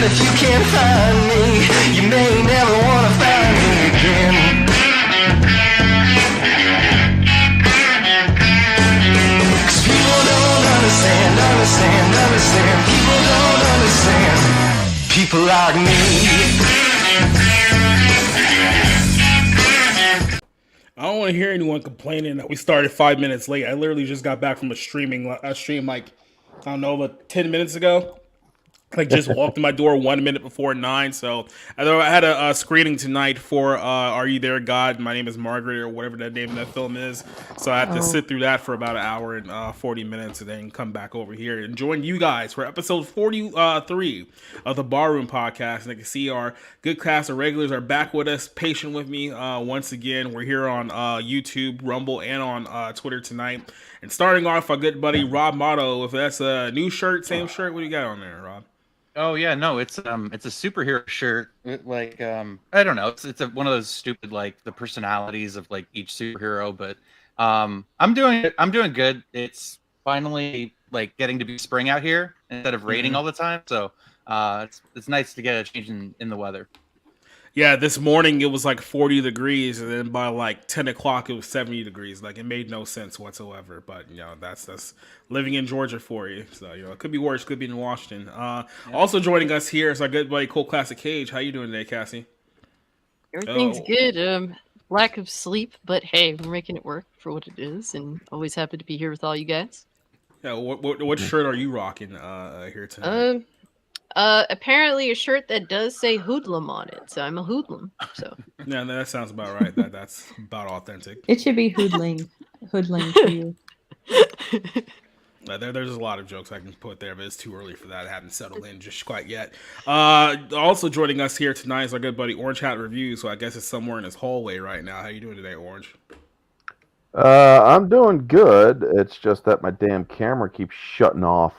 if you can't find me, you may never wanna find me again. Cause people don't understand. People don't understand. People like me. I don't want to hear anyone complaining that we started 5 minutes late. I literally just got back from a stream like, I don't know, about 10 minutes ago. Like, just walked in my door 1 minute before 9. So I had a screening tonight for Are You There, God? My Name is Margaret, or whatever that name of that film is. So I had to sit through that for about an hour and 40 minutes, and then come back over here and join you guys for episode 43 of the Barroom Podcast. And I can see our good cast of regulars are back with us, patient with me once again. We're here on YouTube, Rumble, and on Twitter tonight. And starting off, our good buddy Rob Motto. If that's a new shirt, same shirt, what do you got on there, Rob? Oh yeah, no, it's a superhero shirt. Like I don't know, it's one of those stupid like the personalities of like each superhero. But I'm doing good. It's finally like getting to be spring out here instead of raining all the time. So it's nice to get a change in the weather. Yeah, this morning it was like 40 degrees, and then by like 10 o'clock it was 70 degrees. Like, it made no sense whatsoever. But, you know, that's living in Georgia for you. So, you know, it could be worse. Could be in Washington. Also joining us here is our good buddy Cole Classic Cage. How you doing today, Cassie? Everything's good. Lack of sleep, but hey, we're making it work for what it is, and always happy to be here with all you guys. Yeah, what shirt are you rocking here tonight? Apparently a shirt that does say hoodlum on it, so I'm a hoodlum. So yeah, that sounds about right. That's about authentic. It should be hoodling for you. There's a lot of jokes I can put there, but it's too early for that. I haven't settled in just quite yet. Also joining us here tonight is our good buddy Orange Hat Review. So I guess it's somewhere in his hallway right now. How you doing today, Orange? I'm doing good. It's just that my damn camera keeps shutting off.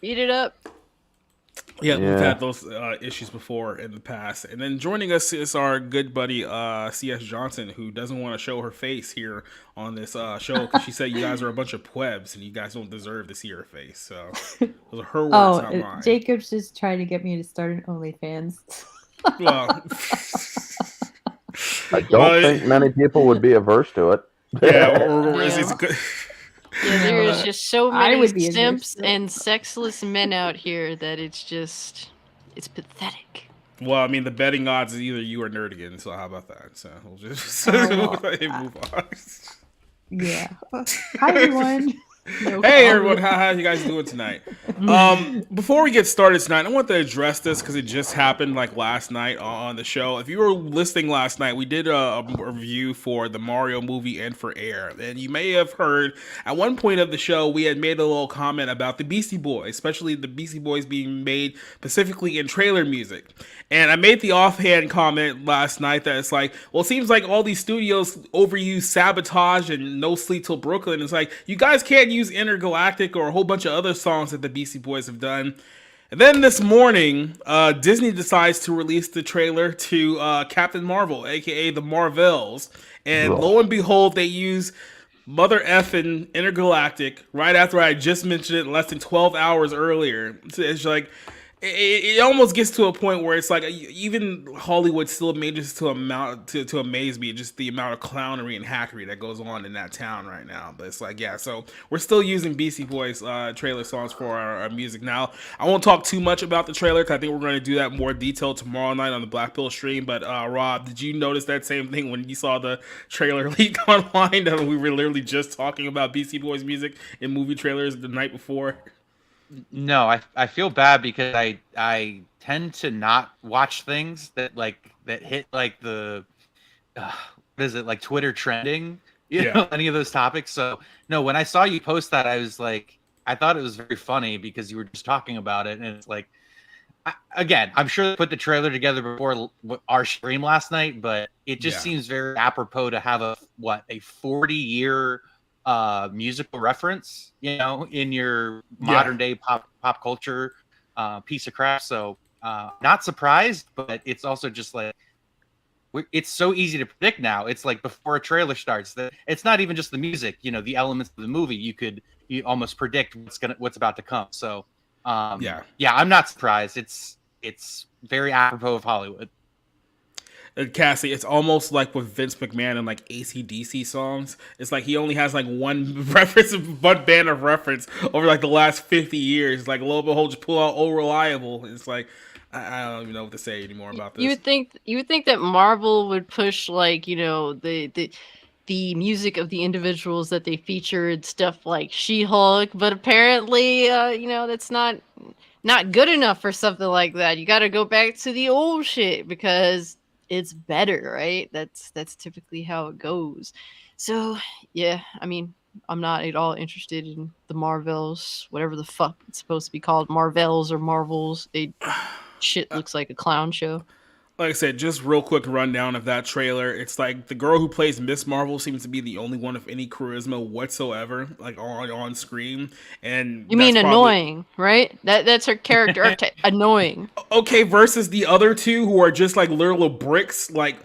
Beat it up. Yeah, we've had those issues before in the past. And then joining us is our good buddy C.S. Johnson, who doesn't want to show her face here on this show because she said you guys are a bunch of plebs and you guys don't deserve to see her face. So those are her words, not mine. Jacob's just trying to get me to start an OnlyFans. Well, I don't think many people would be averse to it. Yeah, or it's good. Yeah, there is just so many simps and sexless men out here that it's pathetic. Well, I mean, the betting odds is either you or Nerdigan, so how about that? So we'll just move on. Yeah. Hi, everyone. Hey, everyone. How you guys doing tonight? Before we get started tonight, I want to address this because it just happened like last night on the show. If you were listening last night, we did a review for the Mario movie and for Air. And you may have heard at one point of the show, we had made a little comment about the Beastie Boys, especially the Beastie Boys being made specifically in trailer music. And I made the offhand comment last night that it's like, well, it seems like all these studios overuse Sabotage and No Sleep Till Brooklyn. It's like, you guys can't use Intergalactic or a whole bunch of other songs that the Beastie Boys have done. And then this morning, Disney decides to release the trailer to Captain Marvel, aka the Marvels. And lo and behold, they use Mother Effin' Intergalactic right after I just mentioned it less than 12 hours earlier. It's like, it almost gets to a point where it's like even Hollywood still manages to amaze me, just the amount of clownery and hackery that goes on in that town right now. But it's like, yeah, so we're still using Beastie Boys trailer songs for our music now. I won't talk too much about the trailer because I think we're going to do that in more detail tomorrow night on the Black Pill stream. But Rob, did you notice that same thing when you saw the trailer leak online that we were literally just talking about Beastie Boys music in movie trailers the night before? No, I feel bad because I tend to not watch things that hit like the what is it, like Twitter trending, you know, any of those topics. So no, when I saw you post that, I was like, I thought it was very funny because you were just talking about it, and it's like, again, I'm sure they put the trailer together before our stream last night, but it just seems very apropos to have a 40-year musical reference, you know, in your modern day pop culture piece of crap. So not surprised, but it's also just like, it's so easy to predict now. It's like before a trailer starts, that it's not even just the music, you know, the elements of the movie. You almost predict what's about to come. So I'm not surprised. it's very apropos of Hollywood. Cassie, it's almost like with Vince McMahon and like AC/DC songs. It's like he only has like one reference, one band of reference over like the last 50 years. Like a little bit, hold you pull out, oh reliable. It's like I don't even know what to say anymore about this. You would think that Marvel would push like the music of the individuals that they featured, stuff like She-Hulk, but apparently that's not good enough for something like that. You got to go back to the old shit because it's better, right? That's typically how it goes. So yeah, I mean, I'm not at all interested in the Marvels, whatever the fuck it's supposed to be called, Marvels or Marvels. Shit looks like a clown show. Like I said, just real quick rundown of that trailer. It's like the girl who plays Miss Marvel seems to be the only one of any charisma whatsoever, like on screen. And you mean annoying, right? That's her character archetype, annoying. Okay, versus the other two who are just like little bricks, like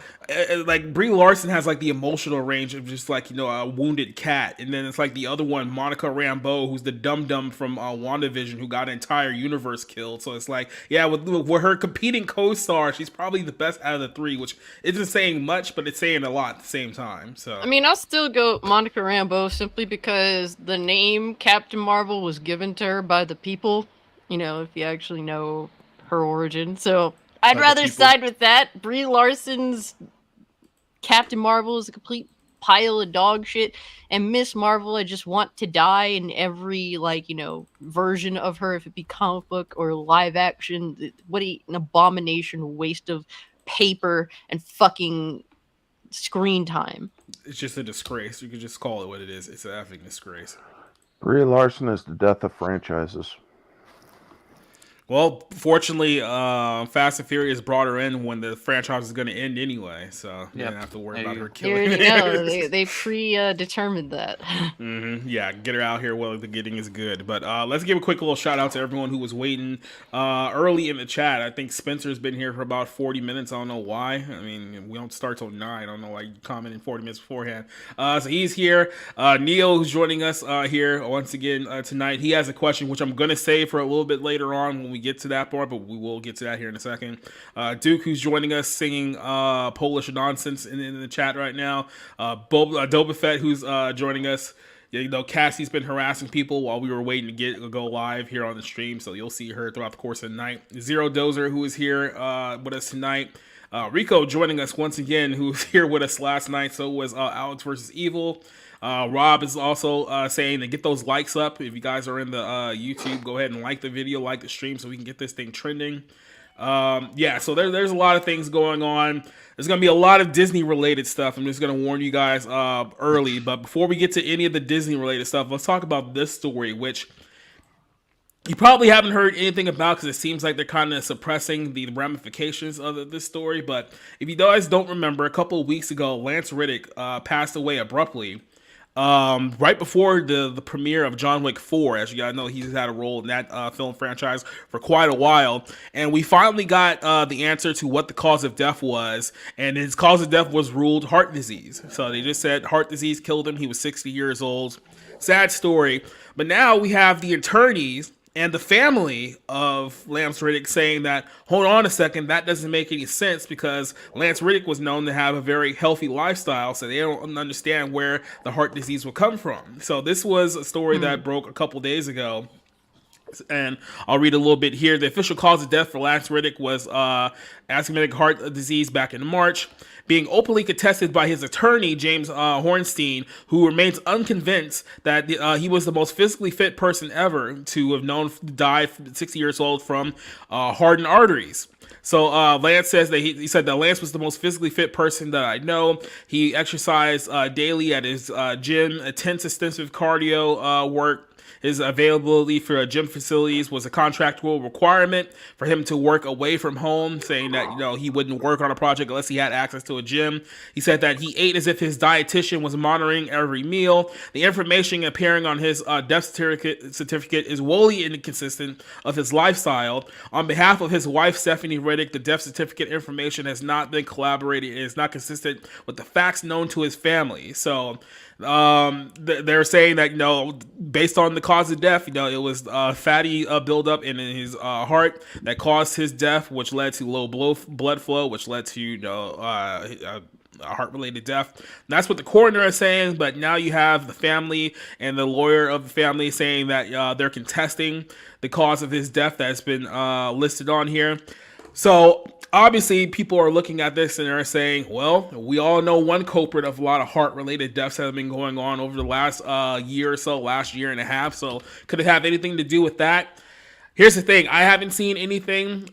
Brie Larson has like the emotional range of just like a wounded cat, and then it's like the other one, Monica Rambeau, who's the dum-dum from WandaVision, who got an entire universe killed. So it's like, yeah, with her competing co-star, she's probably the best out of the three, which isn't saying much, but it's saying a lot at the same time. So I mean, I'll still go Monica Rambeau simply because the name Captain Marvel was given to her by the people. If you actually know her origin, so I'd rather side with that. Brie Larson's Captain Marvel is a complete pile of dog shit, and Miss Marvel, I just want to die in every version of her, if it be comic book or live action. What an abomination, waste of paper and fucking screen time. It's just a disgrace. You could just call it what it is. It's an effing disgrace. Brie Larson is the death of franchises. Well, fortunately, Fast and Furious brought her in when the franchise is going to end anyway, so you don't have to worry about her killing. There you go. They predetermined that. Mm-hmm. Yeah, get her out here while the getting is good. But let's give a quick little shout out to everyone who was waiting early in the chat. I think Spencer's been here for about 40 minutes. I don't know why. I mean, we don't start till 9. I don't know why you commented 40 minutes beforehand. So he's here. Neil, who's joining us here once again tonight, he has a question which I'm going to save for a little bit later on when we get to that part, but we will get to that here in a second. Duke, who's joining us singing Polish nonsense in the chat right now. Boba Fett, who's joining us. Cassie's been harassing people while we were waiting to go live here on the stream, so you'll see her throughout the course of the night. Zero Dozer, who is here with us tonight. Rico joining us once again, who was here with us last night. So was Alex versus Evil. Rob is also saying to get those likes up. If you guys are in the YouTube, go ahead and like the video, like the stream, so we can get this thing trending. So there's a lot of things going on. There's going to be a lot of Disney-related stuff. I'm just going to warn you guys early. But before we get to any of the Disney-related stuff, let's talk about this story, which you probably haven't heard anything about because it seems like they're kind of suppressing the ramifications of this story. But if you guys don't remember, a couple of weeks ago, Lance Reddick passed away abruptly. Right before the premiere of John Wick 4. As you guys know, he's had a role in that film franchise for quite a while, and we finally got the answer to what the cause of death was, and his cause of death was ruled heart disease. So they just said heart disease killed him. He was 60 years old. Sad story. But now we have the attorneys and the family of Lance Reddick saying that, hold on a second, that doesn't make any sense because Lance Reddick was known to have a very healthy lifestyle, so they don't understand where the heart disease would come from. So this was a story that broke a couple days ago. And I'll read a little bit here. The official cause of death for Lance Reddick was asthmatic heart disease back in March, being openly contested by his attorney, James Hornstein, who remains unconvinced that he was the most physically fit person ever to have known to die 60 years old from hardened arteries. So Lance says that he said that Lance was the most physically fit person that I know. He exercised daily at his gym, attends extensive cardio work. His availability for gym facilities was a contractual requirement for him to work away from home, saying that he wouldn't work on a project unless he had access to a gym. He said that he ate as if his dietitian was monitoring every meal. The information appearing on his death certificate is wholly inconsistent of his lifestyle. On behalf of his wife, Stephanie Reddick, the death certificate information has not been collaborated and is not consistent with the facts known to his family. So they're saying that, based on the cause of death, it was fatty buildup in his heart that caused his death, which led to low blood flow, which led to a heart-related death. And that's what the coroner is saying, but now you have the family and the lawyer of the family saying that they're contesting the cause of his death that's been listed on here. So obviously people are looking at this and they're saying, well, we all know one culprit of a lot of heart-related deaths that have been going on over the last year or so, last year and a half. So could it have anything to do with that? Here's the thing. I haven't seen anything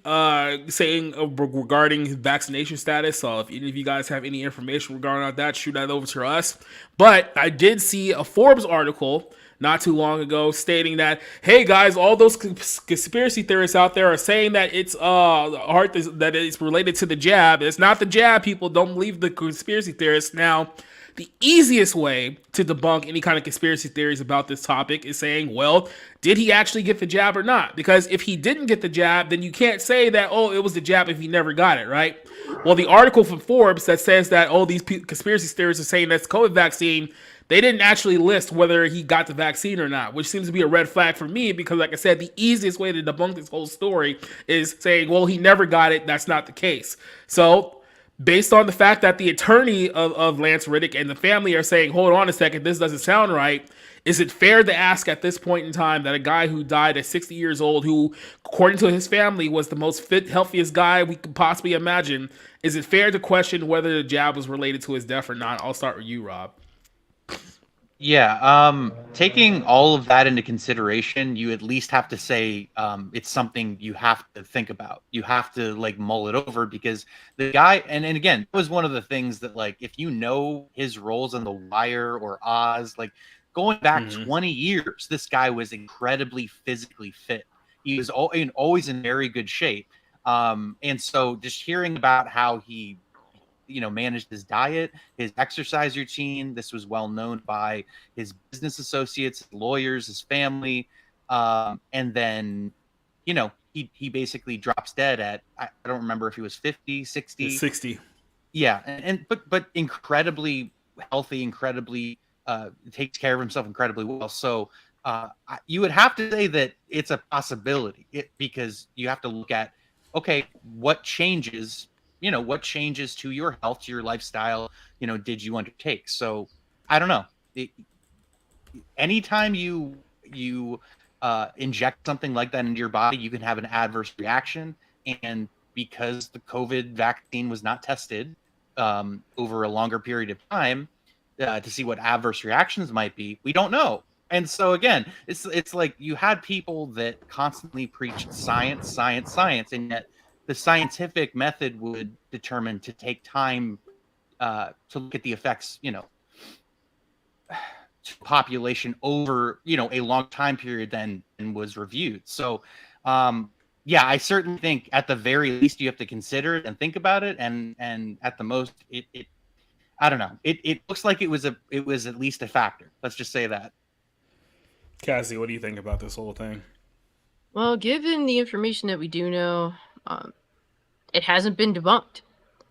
saying regarding vaccination status. So if any of you guys have any information regarding that, shoot that over to us. But I did see a Forbes article not too long ago stating that, hey guys, all those conspiracy theorists out there are saying that it's that it's related to the jab. It's not the jab, people. Don't believe the conspiracy theorists. Now, the easiest way to debunk any kind of conspiracy theories about this topic is saying, well, did he actually get the jab or not? Because if he didn't get the jab, then you can't say that, oh, it was the jab if he never got it, right? Well, the article from Forbes that says that, oh, these conspiracy theorists are saying that's COVID vaccine, they didn't actually list whether he got the vaccine or not, which seems to be a red flag for me because, like I said, the easiest way to debunk this whole story is saying, well, he never got it. That's not the case. So based on the fact that the attorney of Lance Reddick and the family are saying, hold on a second, this doesn't sound right, is it fair to ask at this point in time that a guy who died at 60 years old, who, according to his family, was the most fit, healthiest guy we could possibly imagine, is it fair to question whether the jab was related to his death or not? I'll start with you, Rob. Yeah, taking all of that into consideration, you at least have to say it's something you have to think about. You have to mull it over because the guy, and again, it was one of the things that if you know his roles on The Wire or Oz, going back 20 years, this guy was incredibly physically fit. He was always in very good shape. And so just hearing about how he managed his diet, his exercise routine. This was well known by his business associates, lawyers, his family. And then, he basically drops dead at, I don't remember if he was 50, 60. 60. Yeah. But incredibly healthy, incredibly, takes care of himself incredibly well. So you would have to say that it's a possibility because you have to look at, okay, what changes to your health, to your lifestyle, did you undertake? So I don't know. Anytime you inject something like that into your body, you can have an adverse reaction. And because the COVID vaccine was not tested over a longer period of time to see what adverse reactions might be, we don't know. And so again, it's like you had people that constantly preached science, science, science, and yet the scientific method would determine to take time to look at the effects, to population over, a long time period than was reviewed. So, yeah, I certainly think at the very least you have to consider it and think about it, and at the most, it I don't know. It looks like it was at least a factor. Let's just say that. Cassie, what do you think about this whole thing? Well, given the information that we do know, it hasn't been debunked.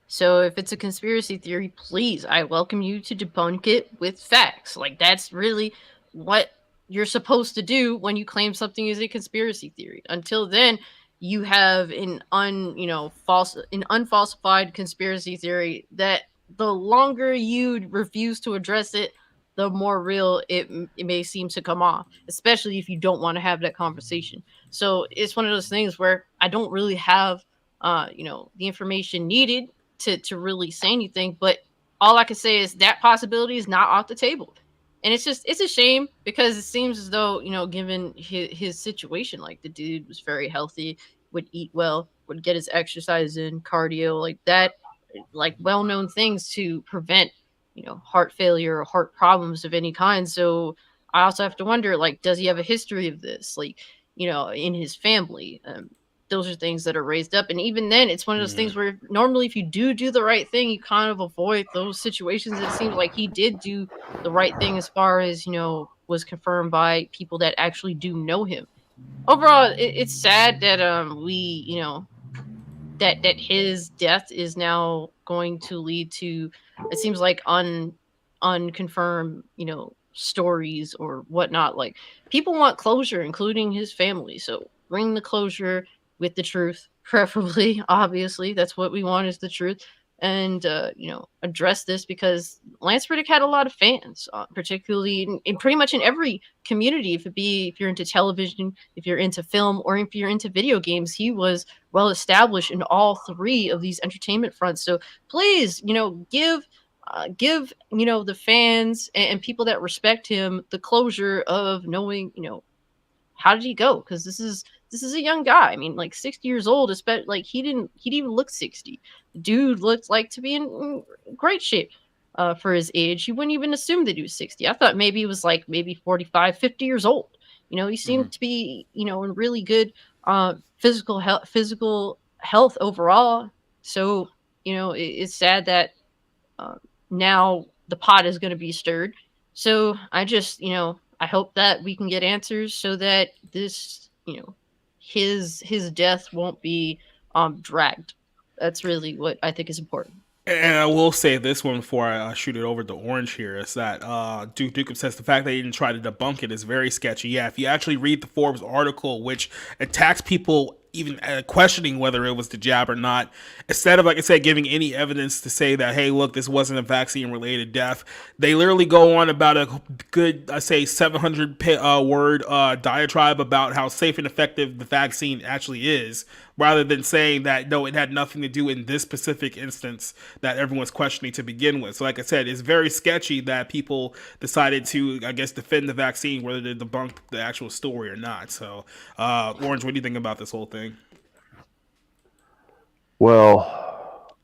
So if it's a conspiracy theory, please, I welcome you to debunk it with facts. That's really what you're supposed to do when you claim something is a conspiracy theory. Until then, you have an unfalsified conspiracy theory that the longer you refuse to address it, the more real it may seem to come off, especially if you don't want to have that conversation. So it's one of those things where I don't really have the information needed to really say anything, but all I can say is that possibility is not off the table. And it's a shame because it seems as though, given his situation, the dude was very healthy, would eat well, would get his exercise in, cardio, well-known things to prevent, heart failure or heart problems of any kind. So I also have to wonder, does he have a history of this, in his family? Those are things that are raised up. And even then, it's one of those things where normally if you do the right thing, you kind of avoid those situations. It seems like he did do the right thing as far as, was confirmed by people that actually do know him. Overall, it's sad that we that his death is now going to lead to, it seems like, unconfirmed, stories or whatnot. Like, people want closure, including his family. So bring the closure with the truth, preferably. Obviously, that's what we want, is the truth. And address this, because Lance Reddick had a lot of fans, particularly in pretty much in every community. If you're into television, if you're into film, or if you're into video games, he was well established in all three of these entertainment fronts. So please, give the fans and people that respect him the closure of knowing, how did he go? Because this is a young guy. I mean, like 60 years old. Especially, like, he didn't even look 60. The dude looked like to be in great shape for his age. You wouldn't even assume that he was 60. I thought maybe he was like maybe 45, 50 years old. He seemed to be in really good physical health overall. So it's sad that now the pot is going to be stirred. So I hope that we can get answers so that this, his death won't be dragged. That's really what I think is important. And I will say this one before I shoot it over to Orange here, is that Duke Nukem says the fact that he didn't try to debunk it is very sketchy. Yeah, if you actually read the Forbes article, which attacks people even questioning whether it was the jab or not, instead of, like I said, giving any evidence to say that, hey, look, this wasn't a vaccine-related death, they literally go on about a good, I say, 700 word diatribe about how safe and effective the vaccine actually is, rather than saying that, no, it had nothing to do in this specific instance that everyone's questioning to begin with. So like I said, it's very sketchy that people decided to, I guess, defend the vaccine, whether they debunk the actual story or not. So, Orange, what do you think about this whole thing? Well,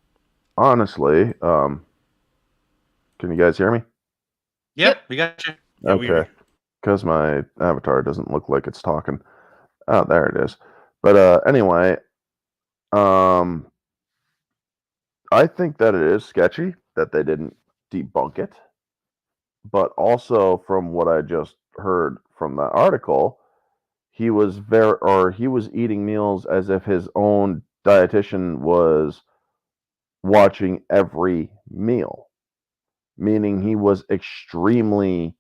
honestly, can you guys hear me? Yep, we got you. Yeah, we hear Okay, because my avatar doesn't look like it's talking. Oh, there it is. But anyway, I think that it is sketchy that they didn't debunk it. But also, from what I just heard from the article, he was eating meals as if his own dietitian was watching every meal, meaning he was extremely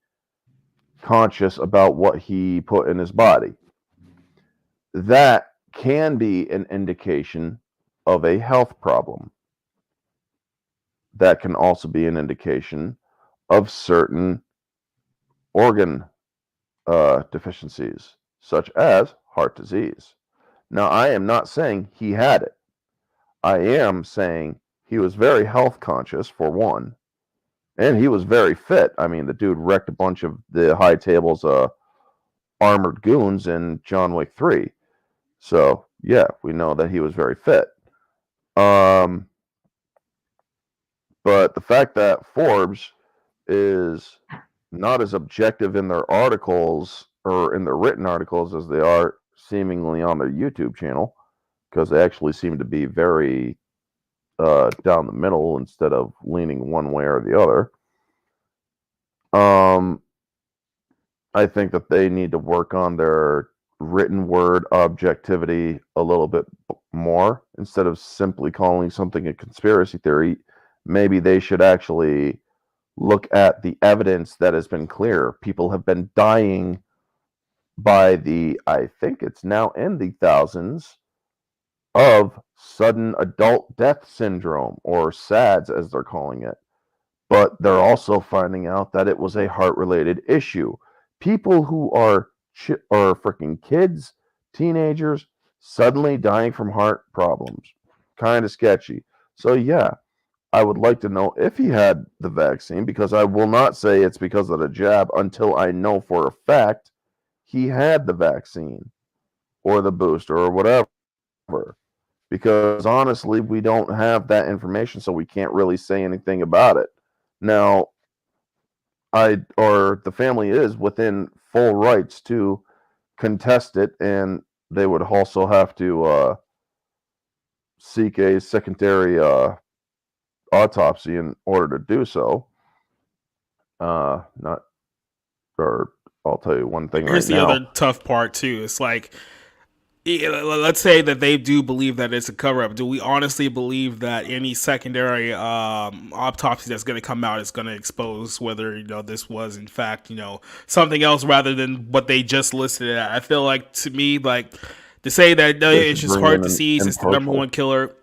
conscious about what he put in his body. That can be an indication of a health problem. That can also be an indication of certain organ deficiencies, such as heart disease. Now, I am not saying he had it. I am saying he was very health conscious, for one, and he was very fit. I mean, the dude wrecked a bunch of the high tables armored goons in John Wick 3. So, yeah, we know that he was very fit. But the fact that Forbes is not as objective in their articles or in their written articles as they are seemingly on their YouTube channel, because they actually seem to be very down the middle instead of leaning one way or the other. I think that they need to work on their written word objectivity a little bit more. Instead of simply calling something a conspiracy theory, maybe they should actually look at the evidence that has been clear. People have been dying by I think it's now in the thousands, of sudden adult death syndrome, or SADS as they're calling it. But they're also finding out that it was a heart-related issue. People who are freaking kids, teenagers, suddenly dying from heart problems. Kind of sketchy. So yeah, I would like to know if he had the vaccine, because I will not say it's because of the jab until I know for a fact he had the vaccine or the booster or whatever. Because honestly, we don't have that information, so we can't really say anything about it. Now, the family is within full rights to contest it, and they would also have to seek a secondary autopsy in order to do so. I'll tell you one thing Here's right now. the other tough part too. It's like, let's say that they do believe that it's a cover up. Do we honestly believe that any secondary autopsy that's going to come out is going to expose whether this was in fact something else rather than what they just listed it at? I feel like, to me, like, to say that They it's should just bring heart in an disease, it's the number impartial. one killer.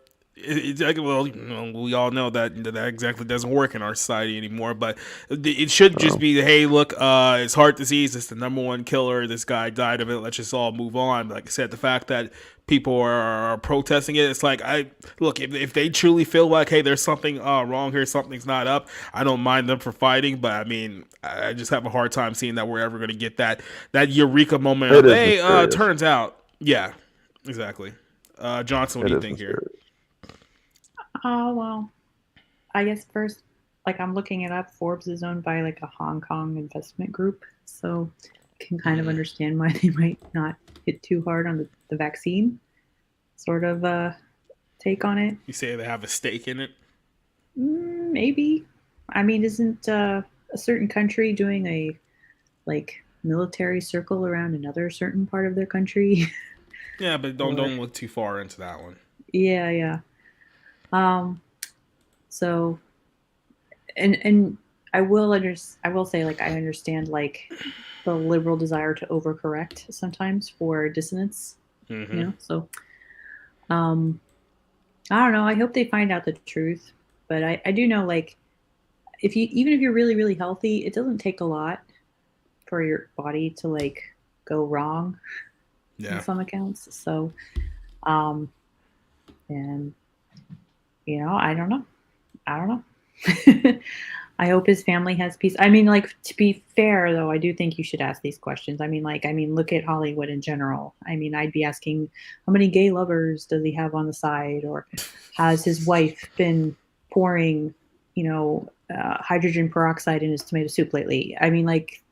It's like, well, we all know that exactly doesn't work in our society anymore. But it should just Oh, be, hey, look, it's heart disease. It's the number one killer. This guy died of it. Let's just all move on. Like I said, the fact that people are protesting it, it's like, look, if they truly feel like, hey, there's something wrong here, something's not up, I don't mind them for fighting. But I mean, I just have a hard time seeing that we're ever going to get that eureka moment it of, is hey, mysterious. turns out, yeah, exactly. Johnson, what It do you is think here? mysterious. Oh, well, I guess first, like, I'm looking it up. Forbes is owned by like a Hong Kong investment group, so I can kind of understand why they might not hit too hard on the vaccine sort of take on it. You say they have a stake in it? Maybe. I mean, isn't a certain country doing a like military circle around another certain part of their country? Yeah, but Or don't look too far into that one. yeah, yeah. So and I will say, like, I understand, like, the liberal desire to overcorrect sometimes for dissonance, Mm-hmm. So um I don't know. I hope they find out the truth, but I do know, like, even if you're really really healthy, it doesn't take a lot for your body to like go wrong in Yeah. some accounts. So um and I don't know. I don't know. I hope his family has peace. I mean, like, to be fair, though, I do think you should ask these questions. Look at Hollywood in general. I mean, I'd be asking, how many gay lovers does he have on the side? Or has his wife been pouring, hydrogen peroxide in his tomato soup lately? I mean, like,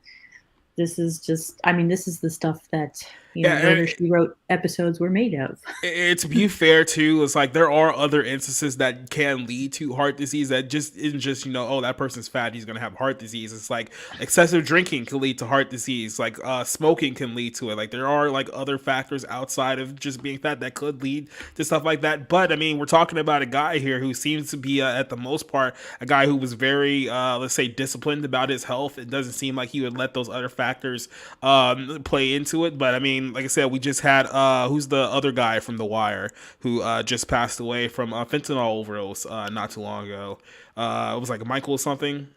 this is the stuff that, Yeah, Murder, She Wrote episodes were made of. to be fair too, it's like there are other instances that can lead to heart disease that just isn't just oh, that person's fat, he's gonna have heart disease. It's like excessive drinking can lead to heart disease, like smoking can lead to it. Like there are like other factors outside of just being fat that could lead to stuff like that. But I mean, we're talking about a guy here who seems to be at the most part a guy who was very let's say disciplined about his health. It doesn't seem like he would let those other factors play into it. But I mean, like I said, we just had who's the other guy from The Wire who just passed away from fentanyl overdose not too long ago. It was like Michael something.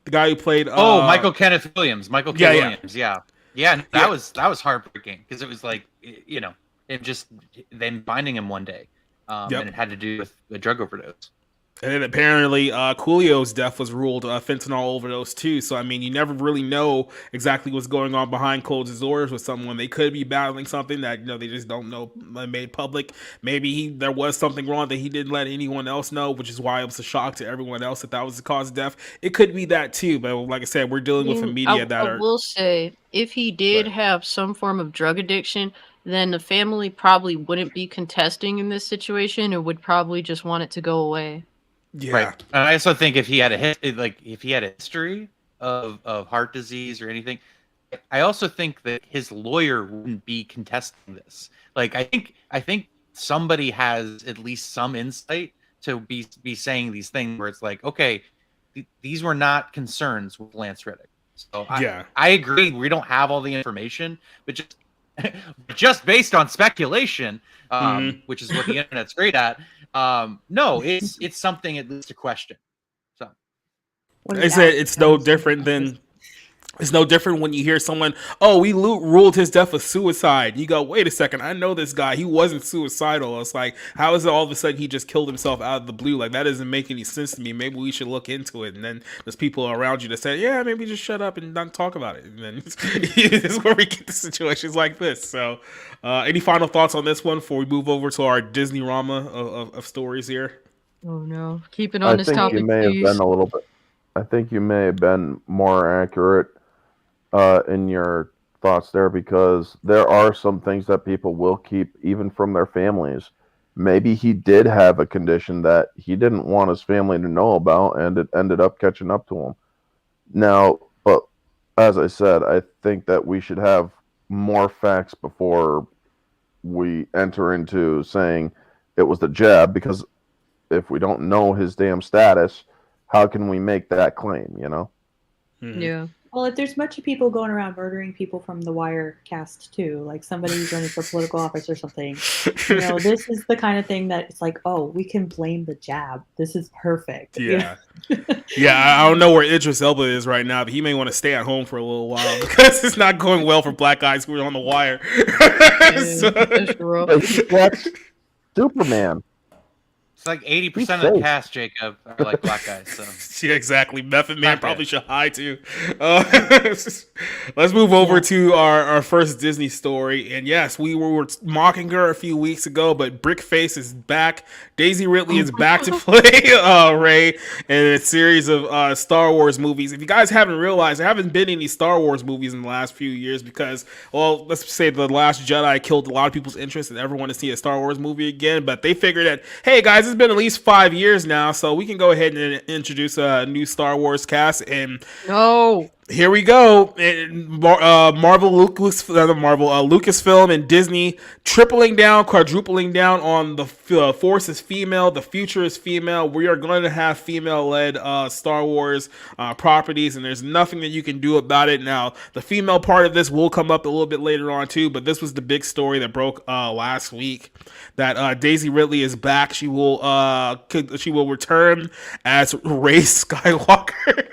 The guy who played Michael Kenneth Williams. Michael K. yeah, Williams. Yeah. Yeah, yeah. that was heartbreaking because it was like, it just them finding him one day. Yep. And it had to do with a drug overdose. And then apparently Coolio's death was ruled fentanyl overdose too. So I mean, you never really know exactly what's going on behind closed doors with someone. They could be battling something that they just don't know made public. Maybe there was something wrong that he didn't let anyone else know, which is why it was a shock to everyone else that was the cause of death. It could be that too, but like I said, we're dealing with a media that I are. will say, if he did Right. have some form of drug addiction, then the family probably wouldn't be contesting in this situation and would probably just want it to go away. Yeah. Right. And I also think if he had a history of heart disease or anything, I also think that his lawyer wouldn't be contesting this. Like I think somebody has at least some insight to be saying these things where it's like, okay, these were not concerns with Lance Reddick. So I agree, we don't have all the information, but just based on speculation, which is what the internet's great at. No, it's something at least to question. So I said it's no different than. It's no different when you hear someone, oh, we ruled his death a suicide. You go, wait a second, I know this guy. He wasn't suicidal. It's like, how is it all of a sudden he just killed himself out of the blue? Like, that doesn't make any sense to me. Maybe we should look into it. And then there's people around you that say, yeah, maybe just shut up and not talk about it. And then this is where we get to situations like this. So, any final thoughts on this one before we move over to our Disney Rama of stories here? Oh no, keep it on this topic, you may please. have been a little bit. I think you may have been more accurate in your thoughts there, because there are some things that people will keep even from their families. Maybe he did have a condition that he didn't want his family to know about, and it ended up catching up to him. Now, but as I said, I think that we should have more facts before we enter into saying it was the jab, because if we don't know his damn status, how can we make that claim, you know? Mhm. Yeah. Well, if there's a bunch of people going around murdering people from the Wire cast too, like somebody who's running for political office or something, you know, this is the kind of thing that it's like, oh, we can blame the jab. This is perfect. you know? Yeah. Yeah, I don't know where Idris Elba is right now, but he may want to stay at home for a little while because it's not going well for black guys who are on the wire. So- That's rough. But he's Black Superman. It's like 80% He's of the safe. cast, Jacob, are like black guys. So Yeah, exactly. Method Man Not probably good. should hide too. Let's move over to our first Disney story. And yes, we were mocking her a few weeks ago, but Brickface is back. Daisy Ridley is back to play Rey in a series of Star Wars movies. If you guys haven't realized, there haven't been any Star Wars movies in the last few years because, well, let's say The Last Jedi killed a lot of people's interest and everyone to see a Star Wars movie again. But they figured that, hey guys, it's been at least 5 years now, so we can go ahead and introduce a new Star Wars cast. And No. here we go. Lucasfilm and Disney tripling down, quadrupling down on the Force is female, the future is female. We are going to have female-led Star Wars properties, and there's nothing that you can do about it. Now, the female part of this will come up a little bit later on too, but this was the big story that broke last week. That Daisy Ridley is back. She will return as Rey Skywalker.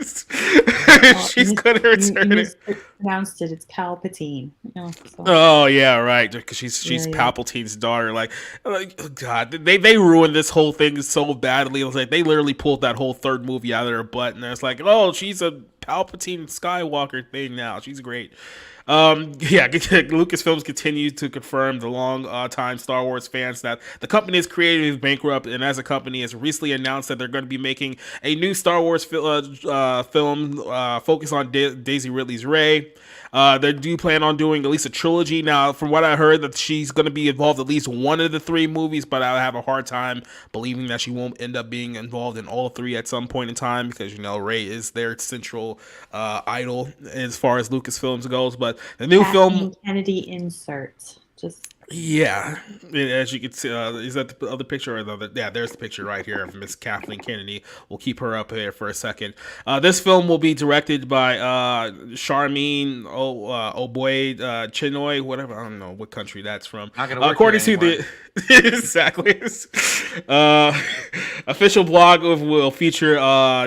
She's gonna return it. Pronounced it. It's Palpatine. You know, so. Oh yeah, right. Because she's Yeah. Palpatine's daughter. Like, oh, God, they ruined this whole thing so badly. It was like they literally pulled that whole third movie out of their butt, and it's like, oh, she's a Palpatine Skywalker thing now. She's great. Yeah, Lucasfilms continues to confirm the long-time Star Wars fans that the company is creative bankrupt, and as a company has recently announced that they're going to be making a new Star Wars film focused on Daisy Ridley's Rey. They do plan on doing at least a trilogy. Now, from what I heard, that she's going to be involved at least one of the 3 movies, but I have a hard time believing that she won't end up being involved in all 3 at some point in time, because, you know, Rey is their central idol as far as Lucasfilms goes. But the new film, Kennedy insert. Just yeah, as you can see, is that the other picture or the other? Yeah, there's the picture right here of Miss Kathleen Kennedy. We'll keep her up here for a second. This film will be directed by Charmin Oboy Chinoy, whatever. I don't know what country that's from. Not gonna work According here to the exactly official blog will feature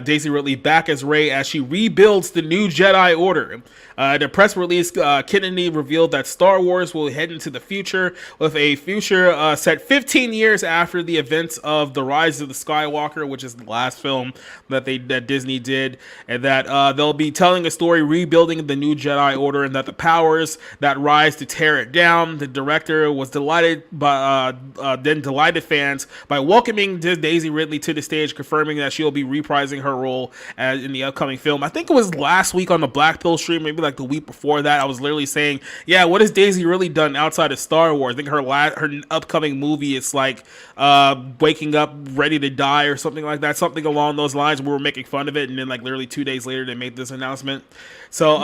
Daisy Ridley back as Rey as she rebuilds the new Jedi Order. The press release, Kennedy revealed that Star Wars will head into the future with a future set 15 years after the events of The Rise of the Skywalker, which is the last film that Disney did, and that they'll be telling a story rebuilding the new Jedi Order, and that the powers that rise to tear it down. The director was delighted fans by welcoming Daisy Ridley to the stage, confirming that she'll be reprising her role in the upcoming film. I think it was last week on the Black Pill stream, maybe like the week before that, I was literally saying, yeah, what has Daisy really done outside of Star Wars? I think her upcoming movie is like Waking Up Ready to Die or something like that, something along those lines. We were making fun of it, and then like literally 2 days later they made this announcement. So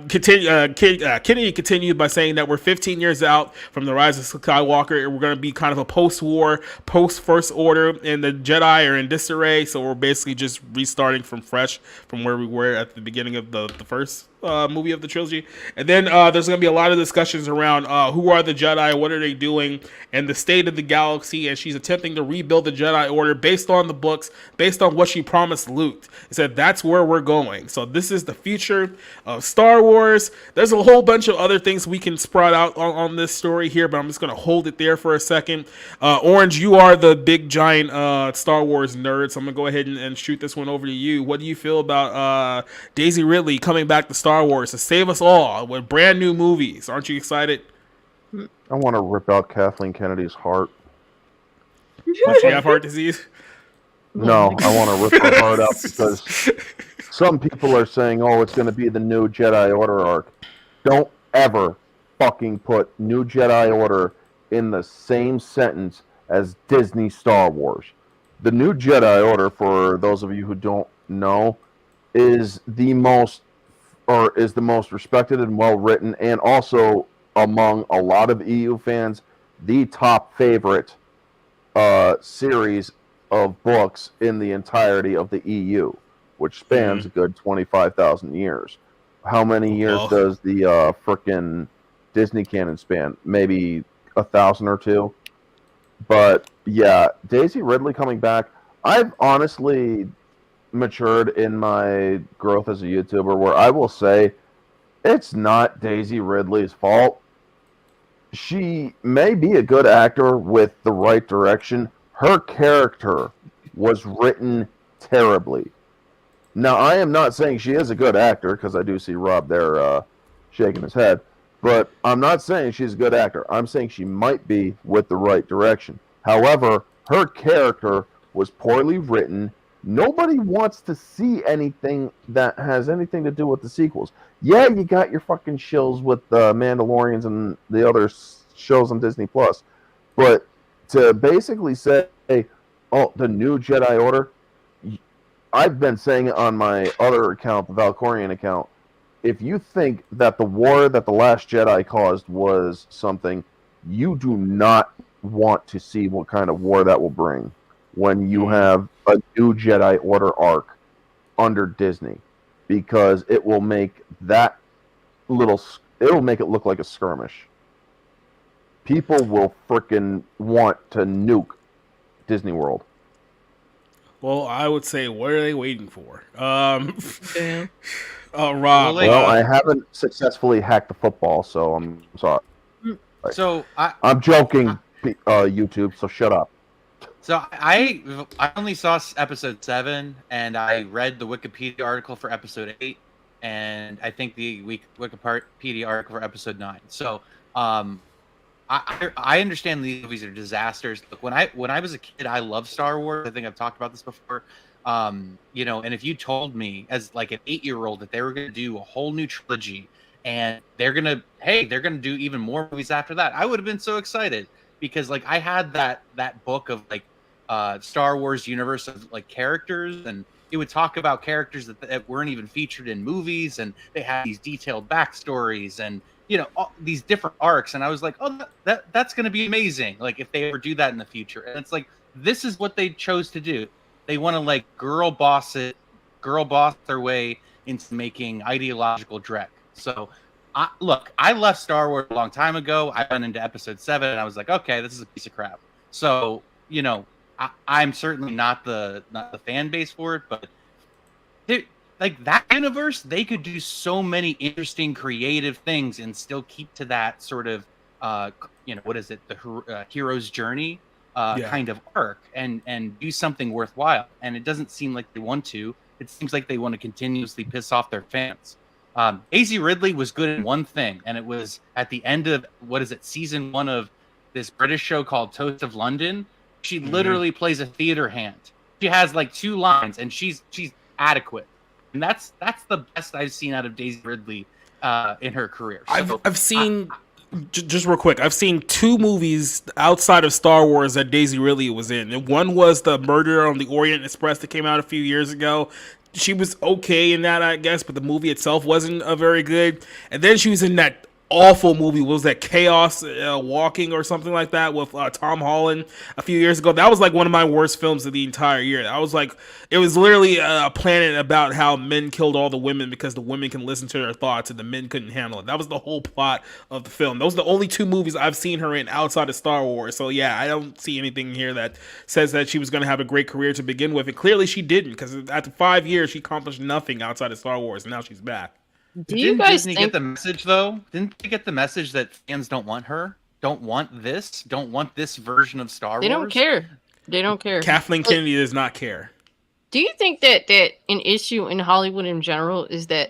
Kennedy continued by saying that we're 15 years out from the Rise of Skywalker, and we're going to be kind of a post-war, post-First Order, and the Jedi are in disarray, so we're basically just restarting from fresh from where we were at the beginning of the first movie of the trilogy. And then there's going to be a lot of discussions around who are the Jedi, what are they doing, and the state of the galaxy, and she's attempting to rebuild the Jedi Order based on the books, based on what she promised Luke. He said that's where we're going. So this is the future of Star Wars. There's a whole bunch of other things we can sprout out on this story here, but I'm just going to hold it there for a second. Orange, you are the big giant Star Wars nerd, so I'm going to go ahead and shoot this one over to you. What do you feel about Daisy Ridley coming back to Star Wars to save us all with brand new movies? Aren't you excited? I want to rip out Kathleen Kennedy's heart. Does she have heart disease? No, I want to rip her heart out because some people are saying, oh, it's going to be the new Jedi Order arc. Don't ever fucking put new Jedi Order in the same sentence as Disney Star Wars. The new Jedi Order, for those of you who don't know, is the most respected and well written, and also among a lot of EU fans, the top favorite series of books in the entirety of the EU, which spans a good 25,000 years. How many years Well, does the frickin' Disney canon span? Maybe 1,000 or two. But yeah, Daisy Ridley coming back. I've honestly matured in my growth as a YouTuber where I will say it's not Daisy Ridley's fault. She may be a good actor with the right direction. Her character was written terribly. Now, I am not saying she is a good actor, because I do see Rob there shaking his head, but I'm not saying she's a good actor. I'm saying she might be with the right direction. However, her character was poorly written. Nobody wants to see anything that has anything to do with the sequels. Yeah, you got your fucking shills with the Mandalorians and the other shows on Disney Plus, but to basically say, oh, the new Jedi Order, I've been saying it on my other account, the Valkorian account. If you think that the war that the Last Jedi caused was something, you do not want to see what kind of war that will bring when you have a new Jedi Order arc under Disney, because it will make that it'll make it look like a skirmish. People will frickin' want to nuke Disney World. Well, I would say, what are they waiting for? Rob. Well, I haven't successfully hacked the football, so I'm sorry. So I'm joking, YouTube. So shut up. So I only saw episode 7, and I read the Wikipedia article for episode 8, and I think the Wikipedia article for episode 9. So I understand these movies are disasters. Look, when I was a kid, I loved Star Wars. I think I've talked about this before. You know, and if you told me as like an 8-year-old that they were going to do a whole new trilogy and they're going to do even more movies after that, I would have been so excited, because like I had that book of like Star Wars universe of like characters, and it would talk about characters that weren't even featured in movies, and they had these detailed backstories and, you know, all these different arcs, and I was like, oh, that's going to be amazing, like if they ever do that in the future. And it's like, this is what they chose to do. They want to like girl boss their way into making ideological dreck. So I left Star Wars a long time ago. I went into episode 7 and I was like, okay, this is a piece of crap. So, you know, I'm certainly not the fan base for it, but like that universe, they could do so many interesting creative things and still keep to that sort of you know, what is it, the hero's journey kind of arc, and do something worthwhile. And it doesn't seem like they want to. It seems like they want to continuously piss off their fans. Daisy Ridley was good in one thing, and it was at the end of, what is it, season 1 of this British show called Toast of London. She literally plays a theater hand. She has like 2 lines, and she's adequate. And that's the best I've seen out of Daisy Ridley in her career. So, I've seen, just real quick, I've seen 2 movies outside of Star Wars that Daisy Ridley was in. And one was the Murder on the Orient Express that came out a few years ago. She was okay in that, I guess, but the movie itself wasn't very good. And then she was in that awful movie. What was that, Chaos Walking or something like that, with Tom Holland a few years ago? That was like one of my worst films of the entire year. I was like, it was literally a planet about how men killed all the women because the women can listen to their thoughts and the men couldn't handle it. That was the whole plot of the film. Those are the only 2 movies I've seen her in outside of Star Wars. So yeah, I don't see anything here that says that she was going to have a great career to begin with. And clearly she didn't, because after 5 years she accomplished nothing outside of Star Wars, and now she's back. Do you guys Disney think... get the message though? Didn't they get the message that fans don't want her? Don't want this version of Star Wars? They don't care. They don't care. Kathleen Kennedy does not care. Do you think that an issue in Hollywood in general is that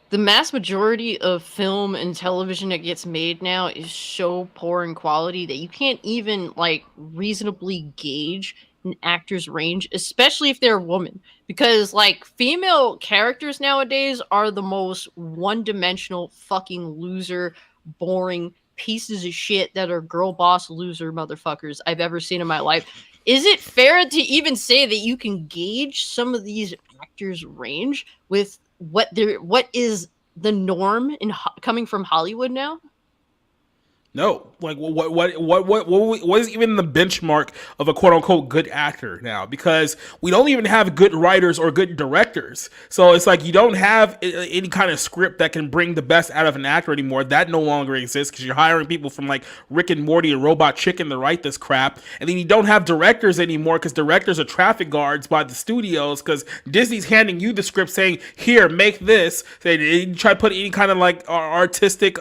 the mass majority of film and television that gets made now is so poor in quality that you can't even like reasonably gauge an actor's range, especially if they're a woman? Because like female characters nowadays are the most one-dimensional fucking loser, boring pieces of shit that are girl boss loser motherfuckers I've ever seen in my life. Is it fair to even say that you can gauge some of these actors' range with what is the norm in coming from Hollywood now? No, like what is even the benchmark of a quote unquote good actor now? Because we don't even have good writers or good directors. So it's like you don't have any kind of script that can bring the best out of an actor anymore. That no longer exists because you're hiring people from like Rick and Morty and Robot Chicken to write this crap, and then you don't have directors anymore because directors are traffic guards by the studios because Disney's handing you the script saying, "Here, make this." They try to put any kind of like artistic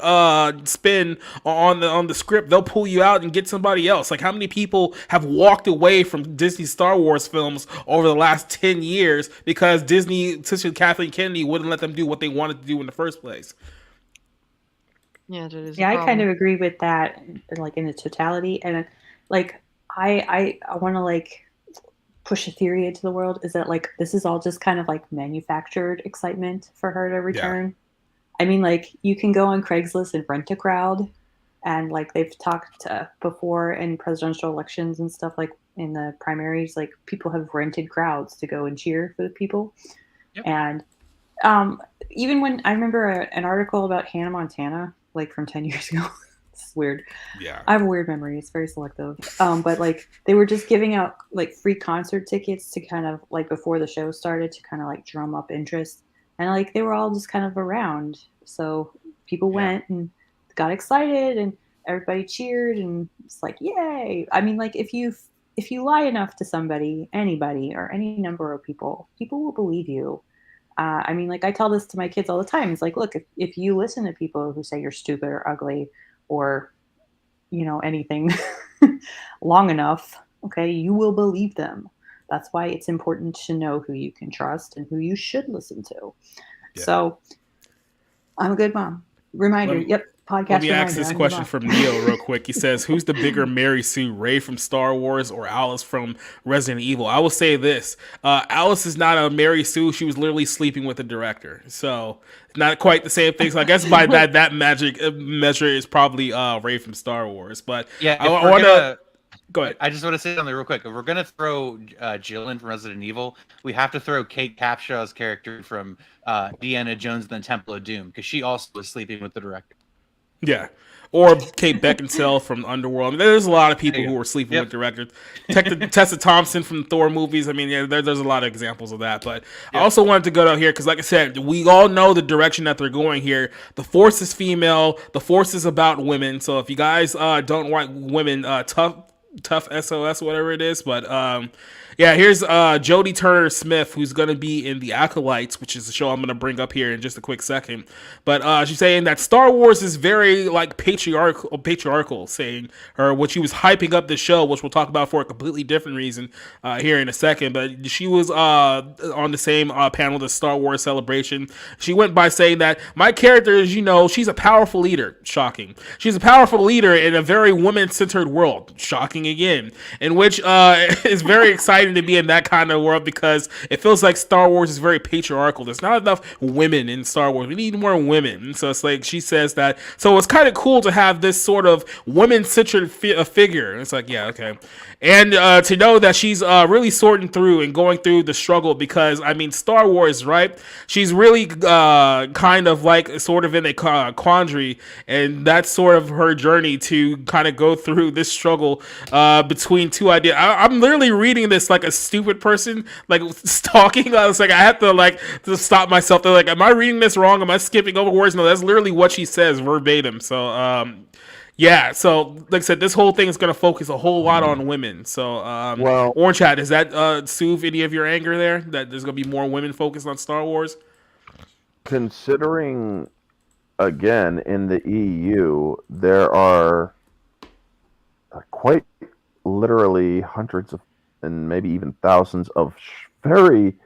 spin on the script, they'll pull you out and get somebody else. Like, how many people have walked away from Disney Star Wars films over the last 10 years because Disney, especially Kathleen Kennedy, wouldn't let them do what they wanted to do in the first place? Yeah, that is. Yeah, I kind of agree with that, like in the totality, and like I want to like push a theory into the world is that like this is all just kind of like manufactured excitement for her to return. I mean, like you can go on Craigslist and rent a crowd, and like they've talked before in presidential elections and stuff, like in the primaries, like people have rented crowds to go and cheer for the people. Yep. And even when I remember an article about Hannah Montana, like from 10 years ago. It's weird. Yeah. I have a weird memory. It's very selective. But like they were just giving out like free concert tickets to kind of like before the show started to kind of like drum up interest. And like they were all just kind of around. So people went and got excited and everybody cheered and it's like, yay. I mean, like if you lie enough to somebody, anybody or any number of people will believe you. I mean, like I tell this to my kids all the time. It's like, look, if you listen to people who say you're stupid or ugly or, you know, anything long enough, okay, you will believe them. That's why it's important to know who you can trust and who you should listen to. Yeah. So I'm a good mom. Reminder. Podcast. Let me ask this question from Neil real quick. He says, who's the bigger Mary Sue, Rey from Star Wars or Alice from Resident Evil? I will say this. Alice is not a Mary Sue. She was literally sleeping with the director. So not quite the same thing. So I guess by that magic measure is probably Rey from Star Wars. But yeah, I want to... Go ahead. I just want to say something real quick. If we're going to throw Jill in from Resident Evil, we have to throw Kate Capshaw's character from Indiana Jones and the Temple of Doom, because she also was sleeping with the director. Yeah. Or Kate Beckinsale from Underworld. I mean, there's a lot of people who were sleeping with directors. Tessa Thompson from Thor movies. I mean, yeah, there's a lot of examples of that. But I also wanted to go down here because, like I said, we all know the direction that they're going here. The Force is female. The Force is about women. So if you guys don't want women, tough SOS, whatever it is. But yeah, here's Jodie Turner-Smith, who's going to be in The Acolytes, which is a show I'm going to bring up here in just a quick second. But she's saying that Star Wars is very like patriarchal, saying her what she was hyping up the show, which we'll talk about for a completely different reason here in a second. But she was on the same panel, the Star Wars Celebration. She went by saying that my character is, you know, she's a powerful leader. Shocking. She's a powerful leader in a very woman-centered world. Shocking again. In which is very exciting to be in that kind of world because it feels like Star Wars is very patriarchal. There's not enough women in Star Wars. We need more women. So it's like she says that. So it's kind of cool to have this sort of woman-centered figure. It's like, yeah, okay. And to know that she's really sorting through and going through the struggle because, I mean, Star Wars, right? She's really kind of like sort of in a quandary, and that's sort of her journey to kind of go through this struggle between two ideas. I'm literally reading this like a stupid person, like stalking. I was like, I have to stop myself. They're like, am I reading this wrong? Am I skipping over words? No, that's literally what she says verbatim. So, yeah, so like I said, this whole thing is going to focus a whole lot on women. So, Orange Hat, does that soothe any of your anger there? That there's going to be more women focused on Star Wars? Considering, again, in the EU, there are quite literally hundreds of, and maybe even thousands of very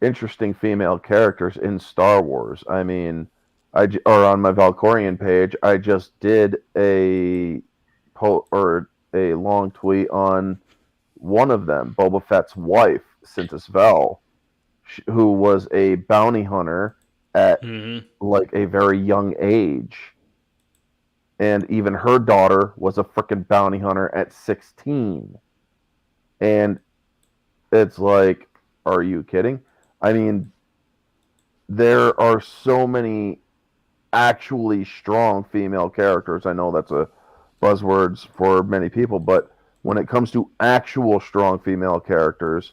interesting female characters in Star Wars. I mean, or on my Valkorian page, I just did a long tweet on one of them, Boba Fett's wife, Cintas Vel, who was a bounty hunter at like a very young age. And even her daughter was a freaking bounty hunter at 16. And it's like, are you kidding? I mean, there are so many actually strong female characters. I know that's a buzzwords for many people, but when it comes to actual strong female characters,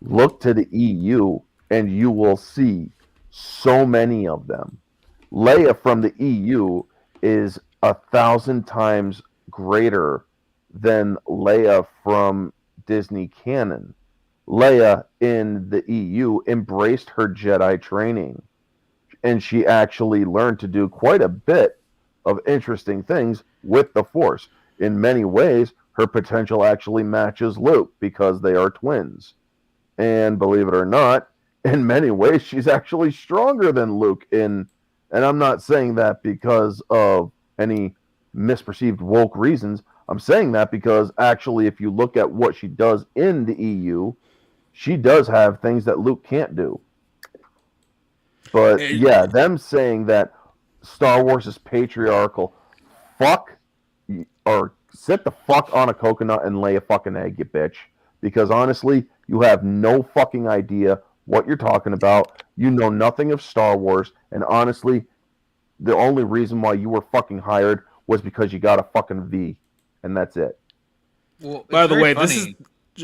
look to the EU and you will see so many of them. Leia from the EU is 1,000 times greater than Leia from Disney canon. Leia in the EU embraced her Jedi training, and she actually learned to do quite a bit of interesting things with the Force. In many ways, her potential actually matches Luke because they are twins. And believe it or not, in many ways, she's actually stronger than Luke and I'm not saying that because of any misperceived woke reasons. I'm saying that because actually, if you look at what she does in the EU, she does have things that Luke can't do. But yeah, them saying that Star Wars is patriarchal, fuck, or sit the fuck on a coconut and lay a fucking egg, you bitch. Because honestly, you have no fucking idea what you're talking about. You know nothing of Star Wars, and honestly, the only reason why you were fucking hired was because you got a fucking V, and that's it. Well, by the way, funny. this is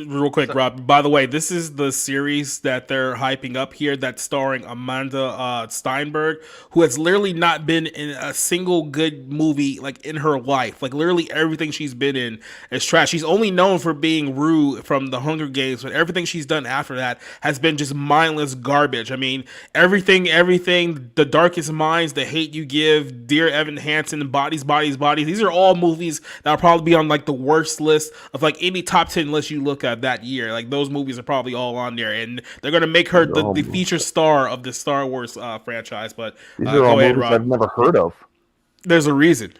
real quick, Rob. By the way, this is the series that they're hyping up here that's starring Amanda Steinberg, who has literally not been in a single good movie like in her life. Like literally everything she's been in is trash. She's only known for being Rue from the Hunger Games, but everything she's done after that has been just mindless garbage. I mean, everything, The Darkest Minds, The Hate You Give, Dear Evan Hansen, Bodies. These are all movies that'll probably be on like the worst list of like any top 10 list you look at that year. Like those movies are probably all on there, and they're gonna make her the feature star of the Star Wars franchise. But these are all go ahead, movies Rob. I've never heard of. There's a reason.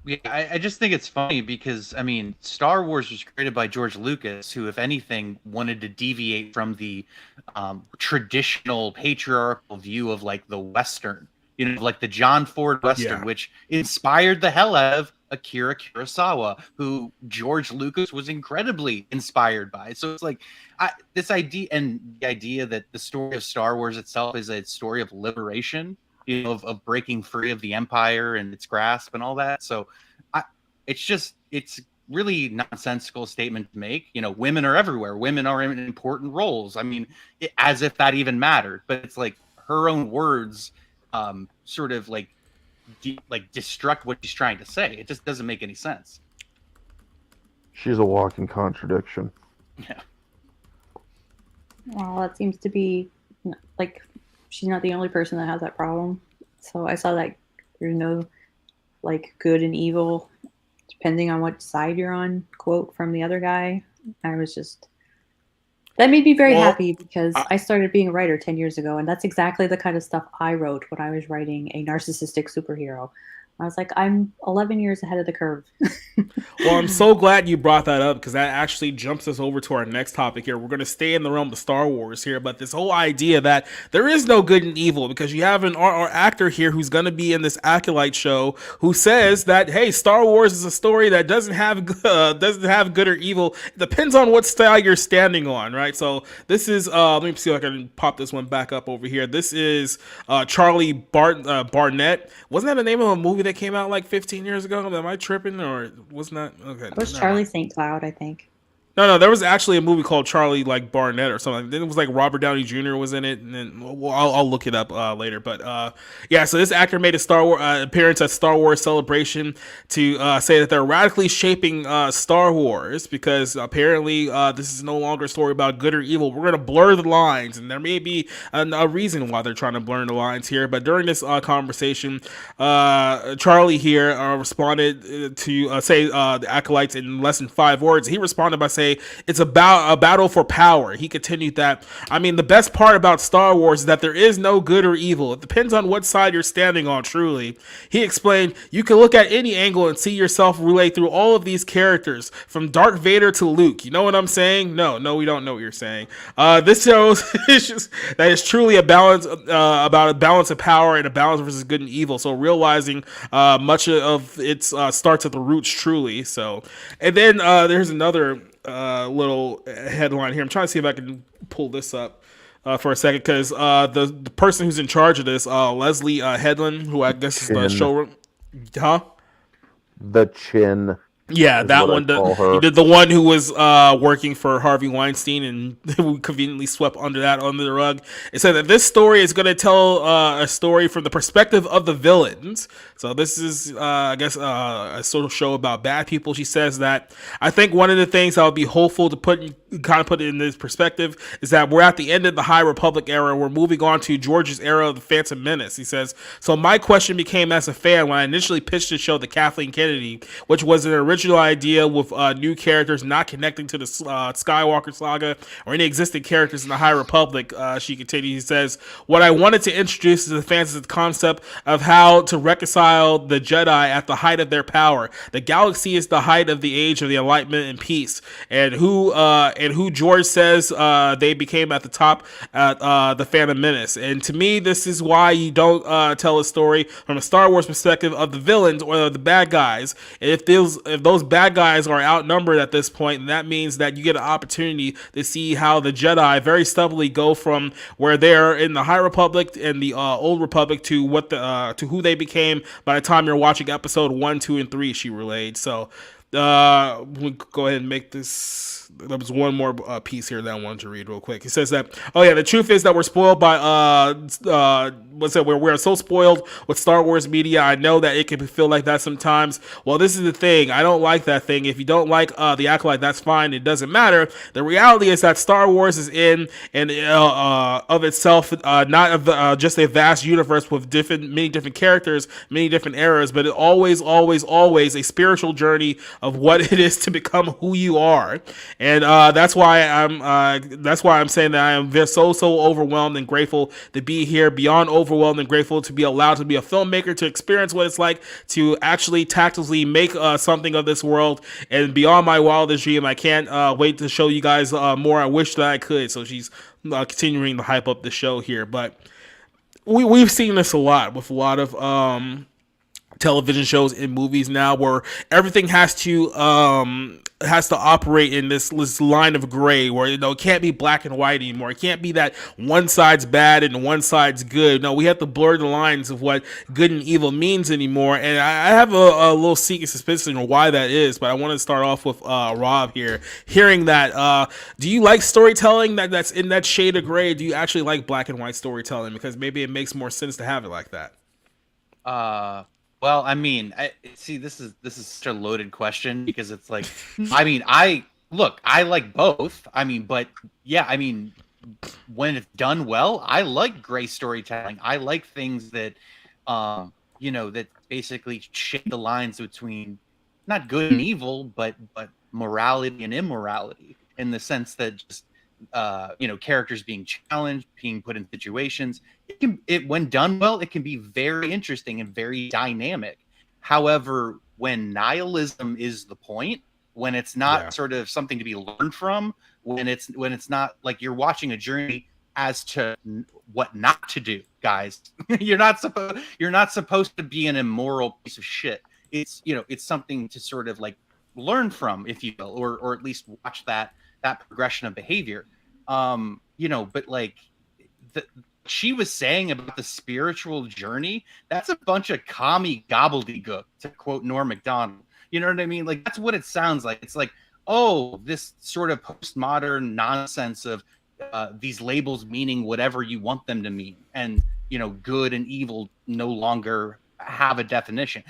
Yeah, I just think it's funny because, I mean, Star Wars was created by George Lucas, who, if anything, wanted to deviate from the traditional patriarchal view of like the Western, like the John Ford Western, which inspired the hell out of Akira Kurosawa, who George Lucas was incredibly inspired by. So it's like this idea, and the idea that the story of Star Wars itself is a story of liberation, of breaking free of the Empire and its grasp and all that. So it's really nonsensical statement to make. Women are everywhere. Women are in important roles. I mean, as if that even mattered. But it's like her own words sort of like destruct what she's trying to say. It just doesn't make any sense. She's a walking contradiction. Yeah. Well, that seems to be like she's not the only person that has that problem. So I saw that there's no like good and evil depending on what side you're on quote from the other guy. That made me very happy because I started being a writer 10 years ago, and that's exactly the kind of stuff I wrote when I was writing a narcissistic superhero. I was like, I'm 11 years ahead of the curve. Well, I'm so glad you brought that up because that actually jumps us over to our next topic here. We're going to stay in the realm of Star Wars here, but this whole idea that there is no good and evil, because you have our actor here who's going to be in this Acolyte show who says that, hey, Star Wars is a story that doesn't have good or evil. It depends on what style you're standing on, right? So this is, let me see if I can pop this one back up over here. This is Charlie Barnett. Wasn't that the name of a movie that came out like 15 years ago? Am I tripping, or was not? Okay, it was Charlie St. Cloud, I think. No, there was actually a movie called Charlie like Barnett or something. Then it was like Robert Downey Jr. was in it, and then I'll look it up later. But yeah, so this actor made a Star Wars appearance at Star Wars Celebration to say that they're radically shaping Star Wars because apparently this is no longer a story about good or evil. We're gonna blur the lines, and there may be a reason why they're trying to blur the lines here. But during this conversation, Charlie here responded to say the acolytes in less than 5 words. He responded by saying, it's about a battle for power. He continued that, I mean, the best part about Star Wars is that there is no good or evil. It depends on what side you're standing on, truly. He explained, you can look at any angle and see yourself relate through all of these characters, from Darth Vader to Luke. You know what I'm saying? No, we don't know what you're saying. This shows that it's truly a balance, about a balance of power and a balance versus good and evil. So realizing much of it starts at the roots, truly. So, and then there's another little headline here. I'm trying to see if I can pull this up for a second because the person who's in charge of this, Leslie Headland, who I guess is the showrunner, the Chin. Yeah, is that what I one. call her. The one who was working for Harvey Weinstein and who conveniently swept under the rug. It said that this story is going to tell a story from the perspective of the villains. So this is, I guess, a sort of show about bad people. She says that I think one of the things I would be hopeful to put it in this perspective is that we're at the end of the High Republic era. We're moving on to George's era of the Phantom Menace. He says, so my question became as a fan when I initially pitched the show to Kathleen Kennedy, which was an original idea with new characters not connecting to the Skywalker saga or any existing characters in the High Republic. She continues, he says, what I wanted to introduce to the fans is the concept of how to reconcile the Jedi at the height of their power. The galaxy is the height of the age of the Enlightenment and peace, and who George says they became at the top at the Phantom Menace. And to me, this is why you don't tell a story from a Star Wars perspective of the villains or the bad guys. If those bad guys are outnumbered at this point, and that means that you get an opportunity to see how the Jedi very stubbornly go from where they're in the High Republic and the Old Republic to to who they became by the time you're watching episode 1, 2, and 3. She relayed. So we'll go ahead and make this. There was one more piece here that I wanted to read real quick. He says that, oh yeah, the truth is that we're spoiled by we're so spoiled with Star Wars media. I know that it can feel like that sometimes. Well, this is the thing. I don't like that thing. If you don't like the Acolyte, that's fine. It doesn't matter. The reality is that Star Wars is in and of itself, not of just a vast universe with many different characters, many different eras, but it always a spiritual journey of what it is to become who you are. And that's why I'm saying that I am so overwhelmed and grateful to be here, beyond overwhelmed and grateful to be allowed to be a filmmaker, to experience what it's like to actually tactically make something of this world, and beyond my wildest dream. I can't wait to show you guys more. I wish that I could. So she's continuing to hype up the show here, but we've seen this a lot with a lot of television shows and movies now, where everything has to operate in this line of gray, where it can't be black and white anymore. It can't be that one side's bad and one side's good. No, we have to blur the lines of what good and evil means anymore. And I have a little secret suspicion of why that is, but I want to start off with Rob here. Hearing that, do you like storytelling that's in that shade of gray? Do you actually like black and white storytelling? Because maybe it makes more sense to have it like that. Well, I mean, this is such a loaded question, because it's like, I mean, I like both. I mean, but yeah, I mean, when it's done well, I like gray storytelling. I like things that, that basically shape the lines between not good and evil, but morality and immorality, in the sense that just, characters being challenged, being put in situations. When done well, it can be very interesting and very dynamic. However, when nihilism is the point, when it's not sort of something to be learned from, when it's not like you're watching a journey as to what not to do, guys. You're not supposed to be an immoral piece of shit. It's something to sort of like learn from, if you will, or at least watch that progression of behavior. But like she was saying about the spiritual journey, that's a bunch of commie gobbledygook, to quote Norm Macdonald. You know what I mean? Like, that's what it sounds like. It's like, oh, this sort of postmodern nonsense of these labels meaning whatever you want them to mean, and good and evil no longer have a definition.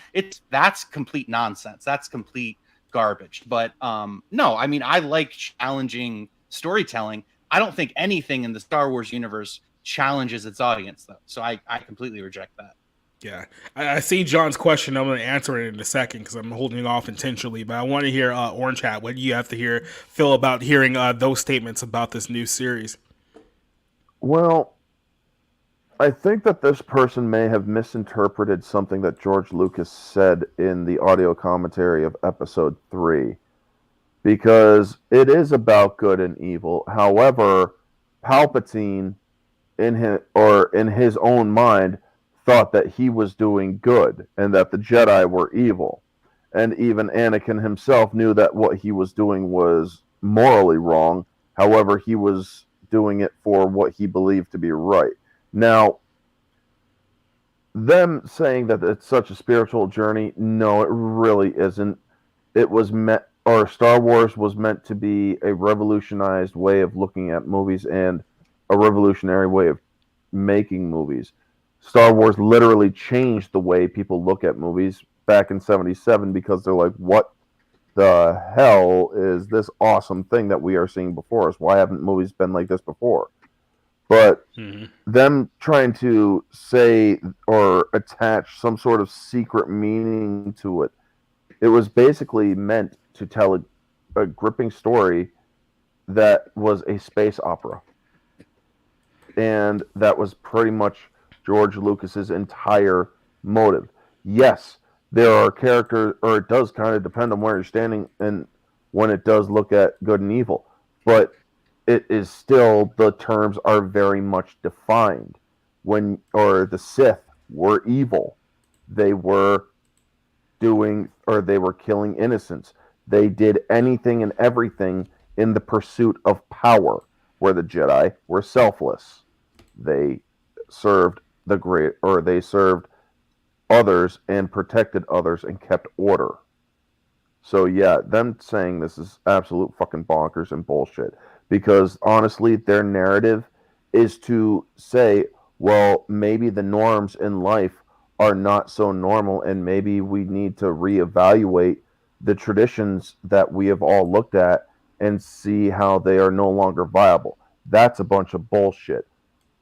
That's complete nonsense. That's complete garbage. But no, I mean, I like challenging storytelling. I don't think anything in the Star Wars universe challenges its audience, though. So I completely reject that. Yeah, I see John's question. I'm going to answer it in a second because I'm holding off intentionally. But I want to hear Orange Hat. What do you have to Phil, about hearing those statements about this new series? Well, I think that this person may have misinterpreted something that George Lucas said in the audio commentary of Episode 3, because it is about good and evil. However, Palpatine, in his own mind, thought that he was doing good and that the Jedi were evil. And even Anakin himself knew that what he was doing was morally wrong. However, he was doing it for what he believed to be right. Now, them saying that it's such a spiritual journey, no, it really isn't. It was meant, or Star Wars was meant to be a revolutionized way of looking at movies and a revolutionary way of making movies. Star Wars literally changed the way people look at movies back in 77 because they're like, what the hell is this awesome thing that we are seeing before us? Why haven't movies been like this before? But them trying to say or attach some sort of secret meaning to it, it was basically meant to tell a gripping story that was a space opera. And that was pretty much George Lucas's entire motive. Yes, there are characters, or it does kind of depend on where you're standing and when it does look at good and evil. But it is still, the terms are very much defined. When, or the Sith were evil, they were doing, or they were killing innocents. They did anything and everything in the pursuit of power, where the Jedi were selfless. They served they served others and protected others and kept order. So yeah, them saying this is absolute fucking bonkers and bullshit. Because honestly, their narrative is to say, well, maybe the norms in life are not so normal, and maybe we need to reevaluate the traditions that we have all looked at and see how they are no longer viable. That's a bunch of bullshit.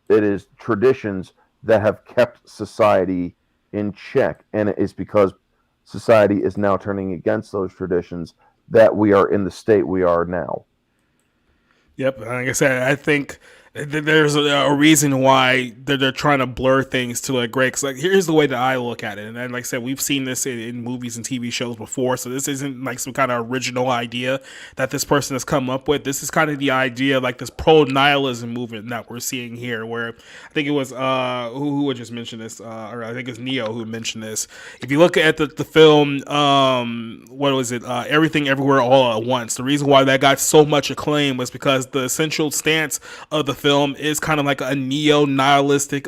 It is traditions that have kept society in check, and it is because society is now turning against those traditions that we are in the state we are now. Yep, like I said, I think there's a reason why they're trying to blur things to a great. Cause like, here's the way that I look at it, and then, like I said, we've seen this in movies and TV shows before, so this isn't like some kind of original idea that this person has come up with. This is kind of the idea, like this pro-nihilism movement that we're seeing here, where I think it was who would just mention this, or I think it's Neo who mentioned this. If you look at the film, what was it, Everything Everywhere All at Once, the reason why that got so much acclaim was because the essential stance of the film is kind of like a neo-nihilistic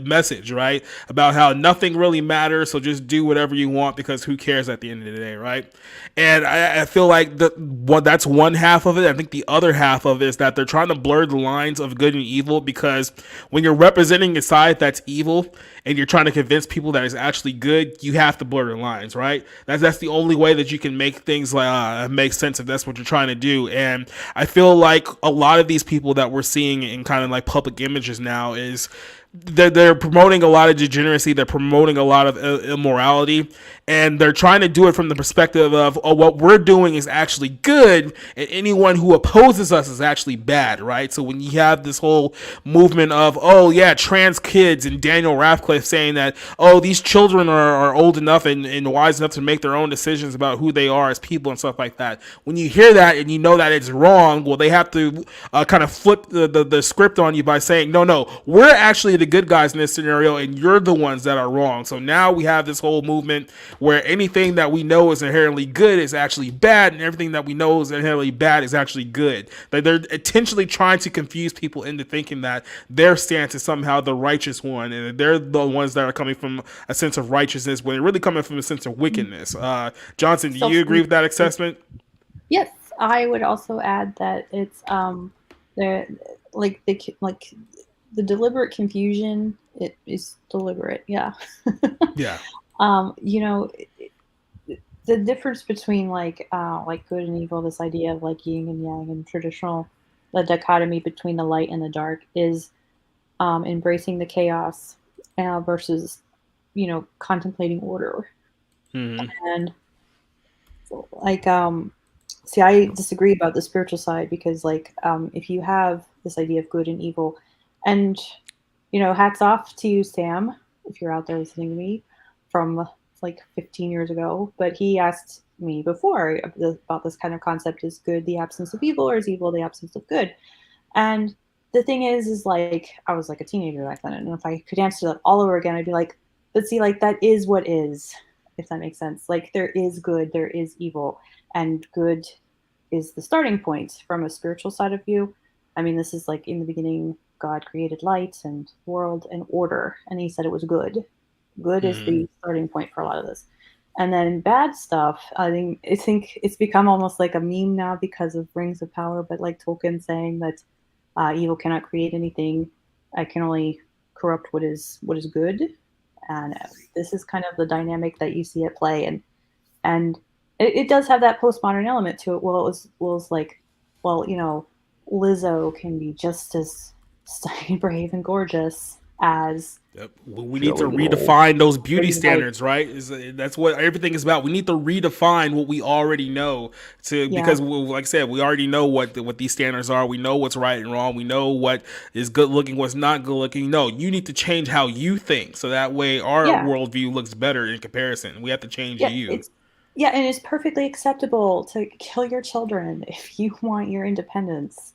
message, right? About how nothing really matters, so just do whatever you want because who cares at the end of the day, right? And I feel like that's one half of it. I think the other half of it is that they're trying to blur the lines of good and evil, because when you're representing a side that's evil and you're trying to convince people that it's actually good, you have to blur the lines, right? That's the only way that you can make things like make sense if that's what you're trying to do. And I feel like a lot of these people that we're seeing in kind of like public images now is they're promoting a lot of degeneracy, they're promoting a lot of immorality, and they're trying to do it from the perspective of, oh, what we're doing is actually good, and anyone who opposes us is actually bad, right? So when you have this whole movement of, oh yeah, trans kids, and Daniel Radcliffe saying that, oh, these children are old enough and wise enough to make their own decisions about who they are as people and stuff like that. When you hear that and you know that it's wrong, well, they have to kind of flip the script on you by saying, no, we're actually the good guys in this scenario and you're the ones that are wrong. So now we have this whole movement where anything that we know is inherently good is actually bad, and everything that we know is inherently bad is actually good. They're intentionally trying to confuse people into thinking that their stance is somehow the righteous one, and they're the ones that are coming from a sense of righteousness when they're really coming from a sense of wickedness. Johnson, do you agree with that assessment? Yes, I would also add that it's the deliberate confusion. It is deliberate, yeah. Yeah. The difference between like good and evil, this idea of like yin and yang and the dichotomy between the light and the dark is embracing the chaos versus contemplating order. Mm-hmm. And like see, I disagree about the spiritual side, because like if you have this idea of good and evil, and hats off to you, Sam, if you're out there listening to me from like 15 years ago, but he asked me before about this kind of concept: is good the absence of evil, or is evil the absence of good? And the thing is like, I was like a teenager back then, and if I could answer that all over again, I'd be like, but see, like, that is what is, if that makes sense. Like, there is good, there is evil, and good is the starting point from a spiritual side of view. I mean, this is like, in the beginning, God created light and world and order, and he said it was good. Good is the starting point for a lot of this. And then bad stuff, I think it's become almost like a meme now because of Rings of Power, but like Tolkien saying that evil cannot create anything. I can only corrupt what is good. And this is kind of the dynamic that you see at play, and it does have that postmodern element to it. Well, it was like, well, Lizzo can be just as stunning, brave, and gorgeous as Yep. We need to Jelly roll. redefine those beauty Right. standards, right? That's what everything is about. We need to redefine what we already know because, like I said, we already know what these standards are. We know what's right and wrong. We know what is good looking, what's not good looking. No, you need to change how you think, so that way our Yeah. worldview looks better in comparison. We have to change Yeah, you. and it's perfectly acceptable to kill your children if you want your independence.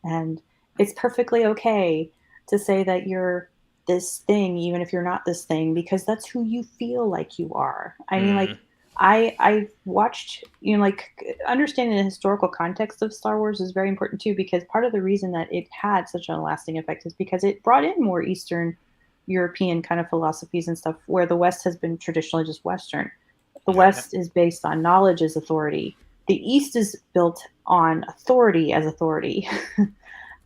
And it's perfectly okay to say that you're this thing, even if you're not this thing, because that's who you feel like you are. I mean, like, I watched, like, understanding the historical context of Star Wars is very important too, because part of the reason that it had such a lasting effect is because it brought in more Eastern European kind of philosophies and stuff, where the West has been traditionally just Western. The West is based on knowledge as authority. The East is built on authority as authority.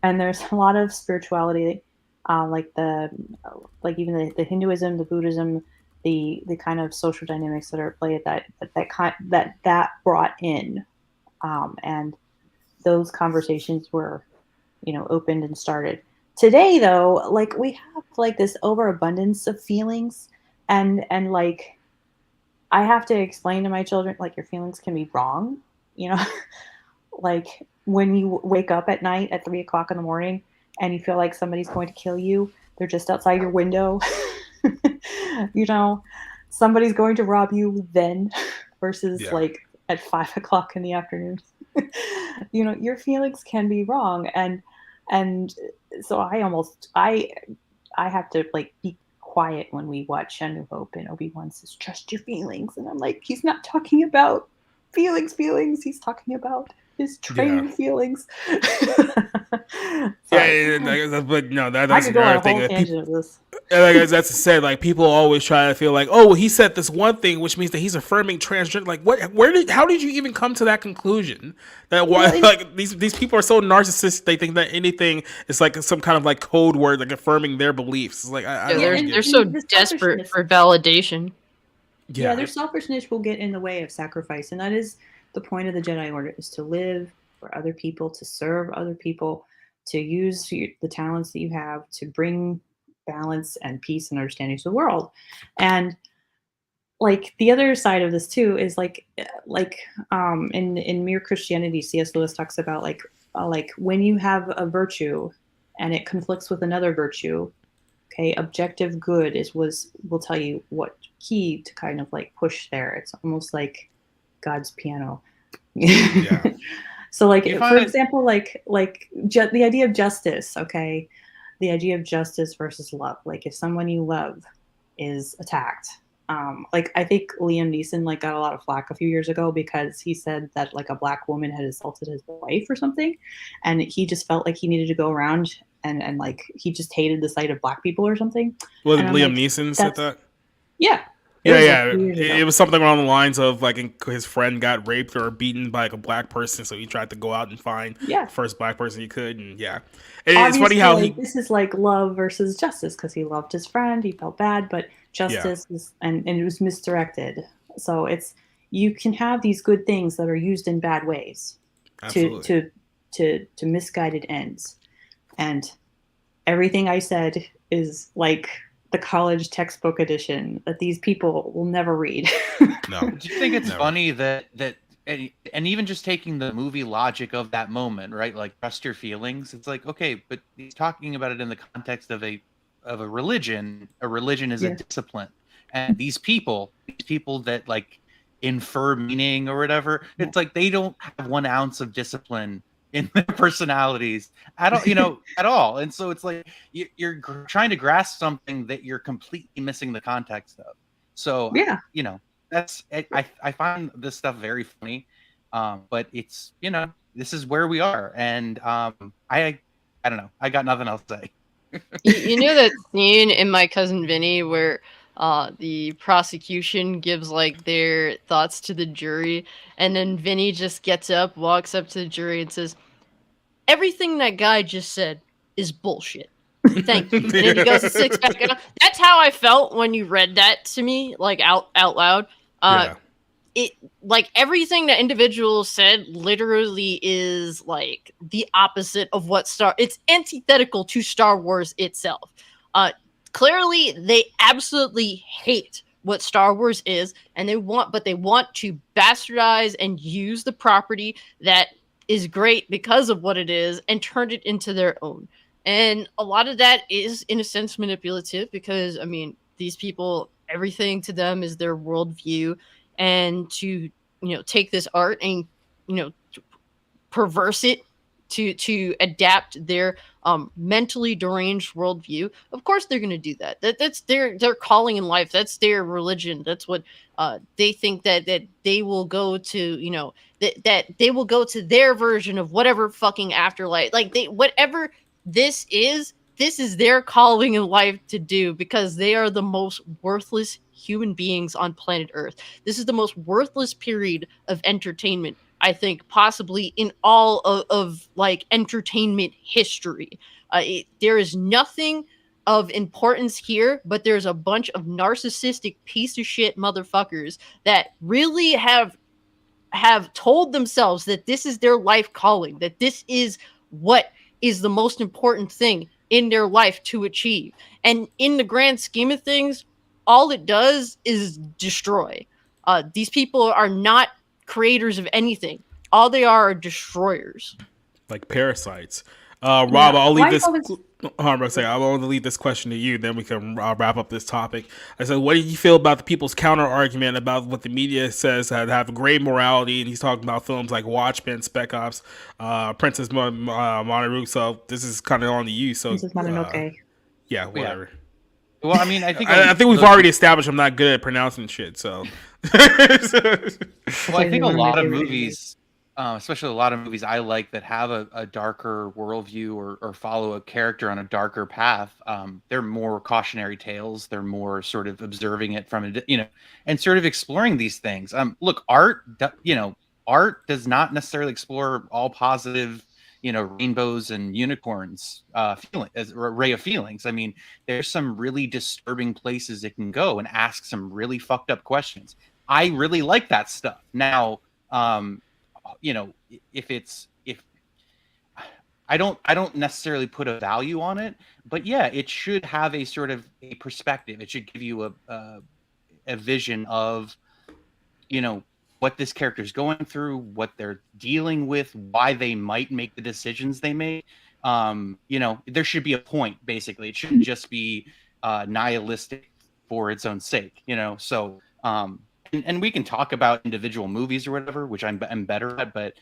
And there's a lot of spirituality, like even the Hinduism, the Buddhism, the kind of social dynamics that are at play at that brought in, and those conversations were, opened and started. Today, though, like, we have like this overabundance of feelings, and like, I have to explain to my children, like, your feelings can be wrong, like when you wake up at night at 3 o'clock in the morning and you feel like somebody's going to kill you, they're just outside your window. Somebody's going to rob you then versus like at 5 o'clock in the afternoon. Your feelings can be wrong. And so I have to like be quiet when we watch A New Hope, and Obi-Wan says, trust your feelings. And I'm like, he's not talking about feelings. He's talking about his trained feelings. But no, that's I could go on another a thing. whole tangent of this. That's said. Like, people always try to feel like, oh, well, he said this one thing, which means that he's affirming transgender. Like, what? How did you even come to that conclusion? That why? Like, these people are so narcissistic. They think that anything is like some kind of like code word, like affirming their beliefs. It's like they're so desperate for validation. Yeah, their selfishness will get in the way of sacrifice, and that is the point of the Jedi Order: is to live for other people, to serve other people, to use the talents that you have to bring balance and peace and understanding to the world. And like, the other side of this too is like in Mere Christianity, C.S. Lewis talks about like when you have a virtue and it conflicts with another virtue. Okay, objective good will tell you what key to kind of like push there. It's almost like God's piano. Yeah. So like, for example, like the idea of justice. Okay, the idea of justice versus love. Like, if someone you love is attacked, like, I think Liam Neeson like got a lot of flack a few years ago because he said that like a black woman had assaulted his wife or something, and he just felt like he needed to go around and like he just hated the sight of black people or something. Was Liam Neeson said that? Yeah. It was something along the lines of like his friend got raped or beaten by like a black person, so he tried to go out and find the first black person he could, and it's funny how this is like love versus justice, because he loved his friend, he felt bad, but justice is and it was misdirected. So you can have these good things that are used in bad ways to misguided ends, and everything I said is like the college textbook edition that these people will never read. No. Do you think it's funny that and even just taking the movie logic of that moment, right? Like, trust your feelings. It's like, okay, but he's talking about it in the context of a religion. A religion is a discipline. And these people that like infer meaning or whatever, it's like they don't have 1 ounce of discipline in their personalities at all, and so it's like you're trying to grasp something that you're completely missing the context of. So that's I find this stuff very funny, but it's this is where we are, and I don't know, I got nothing else to say. You know that scene in My Cousin Vinny where the prosecution gives like their thoughts to the jury, and then Vinny just gets up, walks up to the jury, and says, "Everything that guy just said is bullshit. Thank you." And then he goes and sits back down. That's how I felt when you read that to me, like out loud. Yeah. It like everything that individual said literally is like the opposite of what it's antithetical to Star Wars itself. Clearly they absolutely hate what Star Wars is, and they want to bastardize and use the property that is great because of what it is and turn it into their own. And a lot of that is in a sense manipulative because I mean these people, everything to them is their worldview, and to take this art and perverse it to adapt their mentally deranged worldview. Of course they're going to do that. That's their calling in life. That's their religion. That's what they think that they will go to, that they will go to their version of whatever fucking afterlife, like they whatever this is their calling in life to do, because they are the most worthless human beings on planet Earth. This is the most worthless period of entertainment, I think, possibly in all of like entertainment history. There is nothing of importance here, but there's a bunch of narcissistic piece of shit motherfuckers that really have told themselves that this is their life calling, that this is what is the most important thing in their life to achieve. And in the grand scheme of things, all it does is destroy. These people are not creators of anything. All they are destroyers. Like parasites. Rob, I'll leave this. I want to leave this question to you, then we can wrap up this topic. I said, what do you feel about the people's counter argument about what the media says have a great morality? And he's talking about films like Watchmen, Spec Ops, Princess Mononoke. So this is kind of on to you. So Princess Mononoke. Yeah, whatever. Yeah. Well, I mean, I think we've already established I'm not good at pronouncing shit. So, well, I think a lot of movies. Especially a lot of movies I like that have a darker worldview or follow a character on a darker path. They're more cautionary tales. They're more sort of observing it from and sort of exploring these things. Look, art does not necessarily explore all positive, rainbows and unicorns, feeling as an array of feelings. I mean, there's some really disturbing places it can go and ask some really fucked up questions. I really like that stuff. Now, if I don't necessarily put a value on it, but yeah, it should have a sort of a perspective. It should give you a vision of, what this character is going through, what they're dealing with, why they might make the decisions they make. There should be a point, basically. It shouldn't just be nihilistic for its own sake, so and we can talk about individual movies or whatever, which I'm better at, but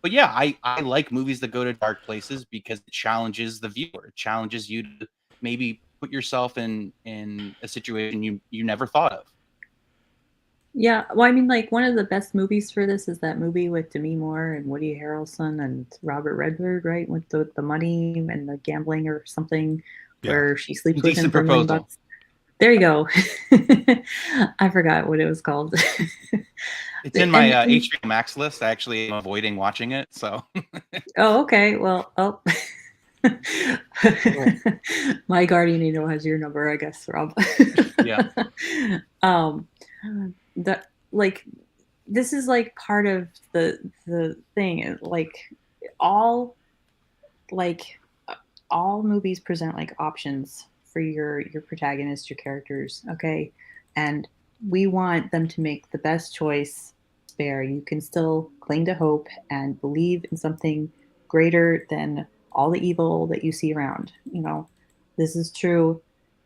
yeah, I like movies that go to dark places because it challenges the viewer. It challenges you to maybe put yourself in a situation you never thought of. Yeah, well, I mean, like one of the best movies for this is that movie with Demi Moore and Woody Harrelson and Robert Redford, right? With the money and the gambling or something, where she sleeps with him for $1 million bucks. There you go. I forgot what it was called. It's in my HBO Max list. I actually am avoiding watching it. So. Oh, okay. Well, my guardian angel has your number, I guess, Rob. Yeah. This is like part of the thing. Like all movies present like options for your protagonists, your characters, okay? And we want them to make the best choice there. You can still cling to hope and believe in something greater than all the evil that you see around. This is true.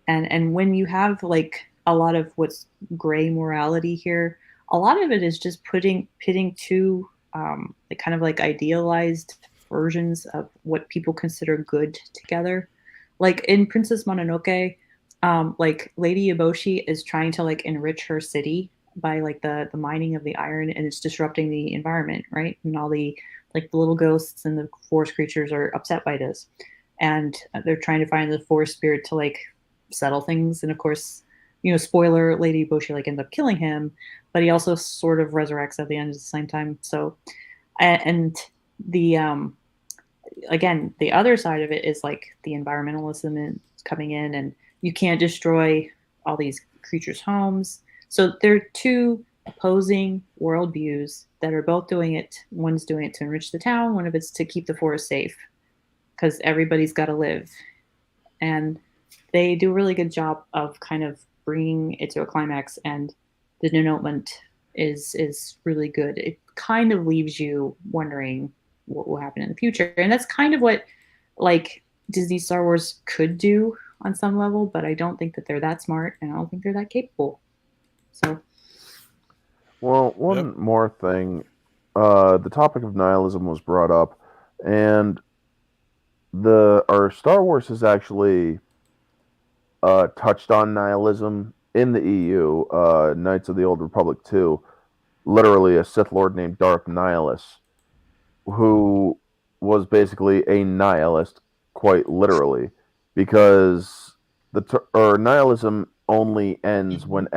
And when you have like a lot of what's gray morality here, a lot of it is just pitting two kind of like idealized versions of what people consider good together. Like in Princess Mononoke, like Lady Eboshi is trying to like enrich her city by like the mining of the iron, and it's disrupting the environment, right? And all the like the little ghosts and the forest creatures are upset by this. and they're trying to find the Force spirit to like settle things. And of course, spoiler, Lady Boshi like ends up killing him, but he also sort of resurrects at the end at the same time. So, and the again, the other side of it is like the environmentalism is coming in, and you can't destroy all these creatures' homes. So there are two opposing worldviews that are both doing it. One's doing it to enrich the town, one of it's to keep the forest safe, because everybody's got to live. And they do a really good job of kind of bringing it to a climax, and the denouement is really good. It kind of leaves you wondering what will happen in the future, and that's kind of what like Disney Star Wars could do on some level, but I don't think that they're that smart, and I don't think they're that capable. So, well, one more thing, the topic of nihilism was brought up, and our Star Wars has actually touched on nihilism in the EU. Knights of the Old Republic 2, literally a Sith Lord named Darth Nihilus, who was basically a nihilist, quite literally, because nihilism only ends when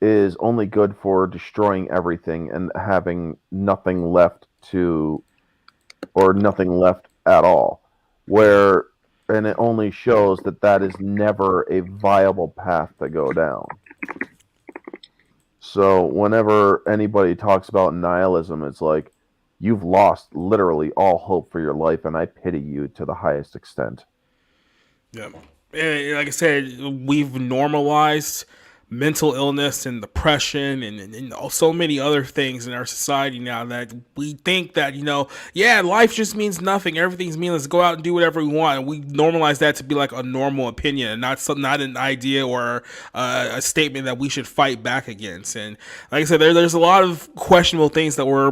is only good for destroying everything and having nothing left at all. And it only shows that is never a viable path to go down. So whenever anybody talks about nihilism, it's like, you've lost literally all hope for your life, and I pity you to the highest extent. Yeah. And like I said, we've normalized mental illness and depression and so many other things in our society now that we think that, life just means nothing. Everything's meaningless. Go out and do whatever we want. And we normalize that to be like a normal opinion and not an idea or a statement that we should fight back against. And like I said, there's a lot of questionable things that we're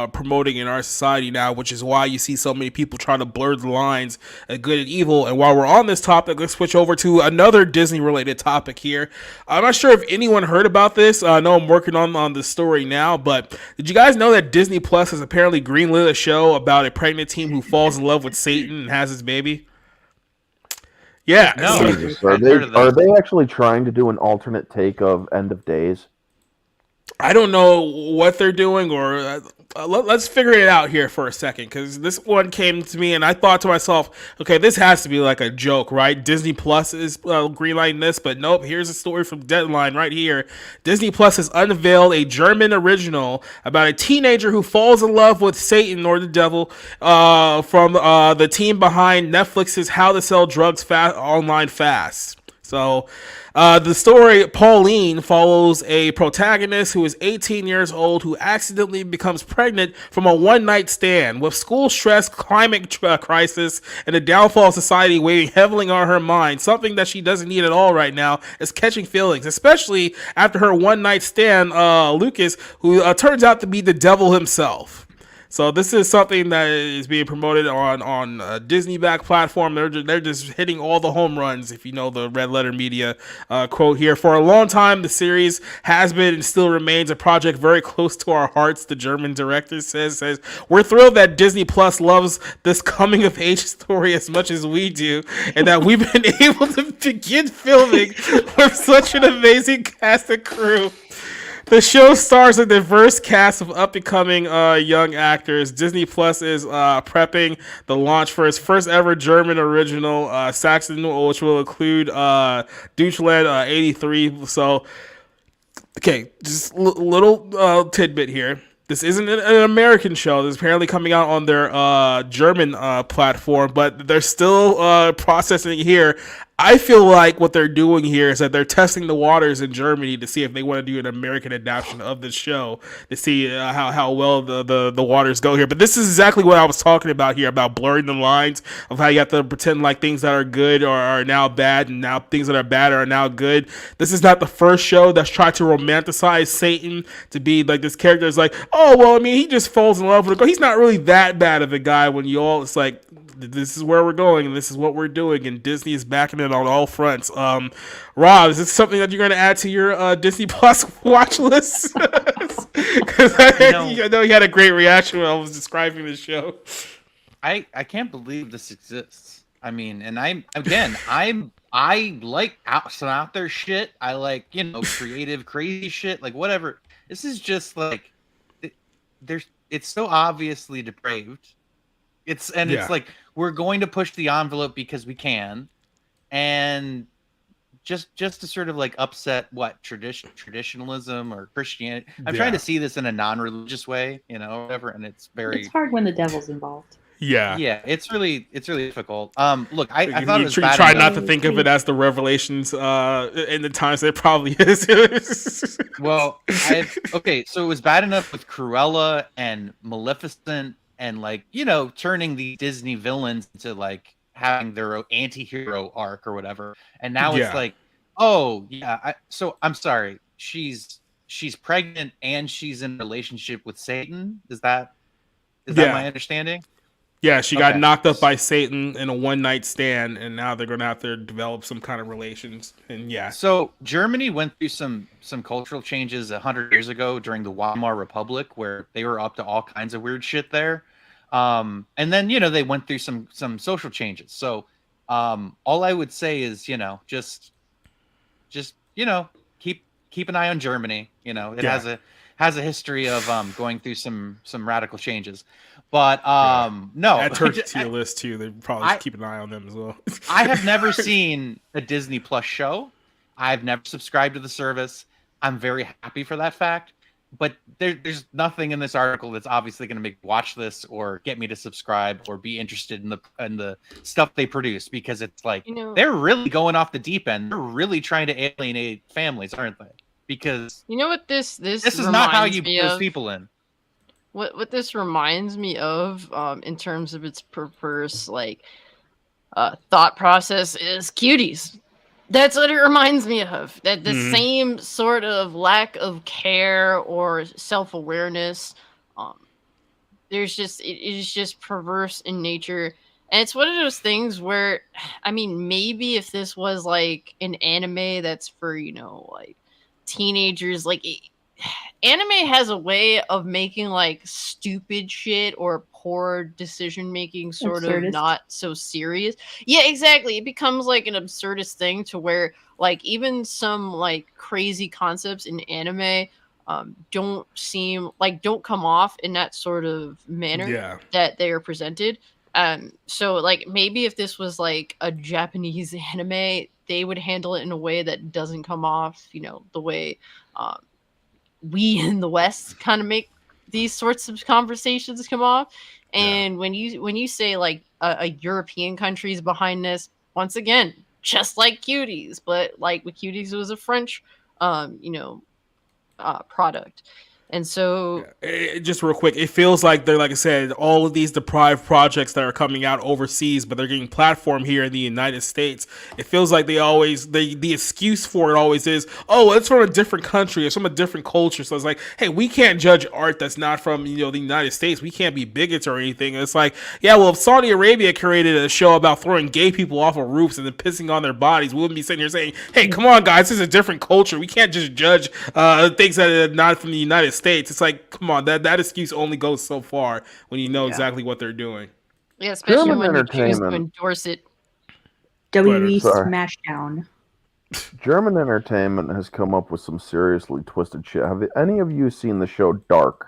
promoting in our society now, which is why you see so many people trying to blur the lines of good and evil. And while we're on this topic, let's switch over to another Disney related topic here. I'm not sure if anyone heard about this. I know I'm working on the story now, but did you guys know that Disney Plus has apparently greenlit a show about a pregnant teen who falls in love with Satan and has his baby? Yeah. No. Jesus, are they actually trying to do an alternate take of End of Days? I don't know what they're doing, or let's figure it out here for a second, because this one came to me and I thought to myself, okay, this has to be like a joke, right? Disney Plus is greenlighting this, but nope, here's a story from Deadline right here. Disney Plus has unveiled a German original about a teenager who falls in love with Satan or the devil from the team behind Netflix's How to Sell Drugs Online Fast. So the story, Pauline, follows a protagonist who is 18 years old who accidentally becomes pregnant from a one-night stand. With school stress, climate crisis, and the downfall of society weighing heavily on her mind, something that she doesn't need at all right now is catching feelings, especially after her one-night stand, Lucas, who turns out to be the devil himself. So this is something that is being promoted on a Disney back platform. They're just hitting all the home runs, if you know the Red Letter Media quote here. For a long time, the series has been and still remains a project very close to our hearts, the German director says. We're thrilled that Disney Plus loves this coming of age story as much as we do, and that we've been able to begin filming with such an amazing cast and crew. The show stars a diverse cast of up-and-coming young actors. Disney Plus is prepping the launch for its first ever German original, Saxon, which will include Deutschland 83. So, okay, just a little tidbit here. This isn't an American show. This is apparently coming out on their German platform, but they're still processing it here. I feel like what they're doing here is that they're testing the waters in Germany to see if they want to do an American adaptation of this show, to see how well the waters go here. But this is exactly what I was talking about here, about blurring the lines of how you have to pretend like things that are good are now bad, and now things that are bad are now good. This is not the first show that's tried to romanticize Satan to be like this character is like, oh, well, I mean, he just falls in love with a girl. He's not really that bad of a guy when it's like, this is where we're going and this is what we're doing, and Disney is backing it on all fronts. Rob, is this something that you're going to add to your Disney Plus watch list? Because I know you had a great reaction when I was describing the show. I can't believe this exists. I mean, and I like some out there shit. I like, creative, crazy shit, like whatever. This is just like it's so obviously depraved. It's Yeah. like we're going to push the envelope because we can, and just to sort of like upset what traditionalism or Christianity. I'm trying to see this in a non-religious way, whatever, and it's hard when the devil's involved. Yeah. It's really difficult. Look, I thought it was try bad not enough. to think of it as the revelations in the times that it probably is. Well, so it was bad enough with Cruella and Maleficent and turning the Disney villains into like having their anti-hero arc or whatever. And now it's like, oh yeah, so I'm sorry. She's pregnant and she's in a relationship with Satan. Is that my understanding? Yeah, she got knocked up by Satan in a one-night stand, and now they're going to have to develop some kind of relations. And yeah. So Germany went through some cultural changes 100 years ago during the Weimar Republic, where they were up to all kinds of weird shit there. And then, they went through some social changes. So all I would say is, just keep an eye on Germany. It has a history of going through some radical changes. But no, add Turkey to your list too. They probably keep an eye on them as well. I have never seen a Disney Plus show. I've never subscribed to the service. I'm very happy for that fact. But there's nothing in this article that's obviously going to make me watch this or get me to subscribe or be interested in the stuff they produce, because it's like they're really going off the deep end. They're really trying to alienate families, aren't they? Because what this is not how you put those people in. What this reminds me of, in terms of its perverse thought process, is Cuties. That's what it reminds me of. That the same sort of lack of care or self-awareness. It is just perverse in nature. And it's one of those things where, I mean, maybe if this was like an anime that's for, teenagers, anime has a way of making stupid shit or poor decision making sort Absurdist. of not so serious. Yeah, exactly. It becomes an absurdist thing to where even some crazy concepts in anime don't come off in that sort of manner that they are presented. So maybe if this was a Japanese anime, they would handle it in a way that doesn't come off, the way we in the West kind of make these sorts of conversations come off. And when you say a European country's behind this, once again, just like Cuties, but with Cuties, it was a French, product. And so, just real quick, it feels like they're, like I said, all of these deprived projects that are coming out overseas, but they're getting platform here in the United States. It feels like the excuse for it always is, oh, it's from a different country, it's from a different culture. So it's like, hey, we can't judge art that's not from the United States. We can't be bigots or anything. And it's like, yeah, well, if Saudi Arabia created a show about throwing gay people off of roofs and then pissing on their bodies, we wouldn't be sitting here saying, hey, come on, guys, this is a different culture. We can't just judge things that are not from the United States. It's like, come on, that excuse only goes so far when you know exactly what they're doing. Yeah, especially German when you choose to entertainment. endorse it. WWE Smashdown. German entertainment has come up with some seriously twisted shit. Have any of you seen the show Dark?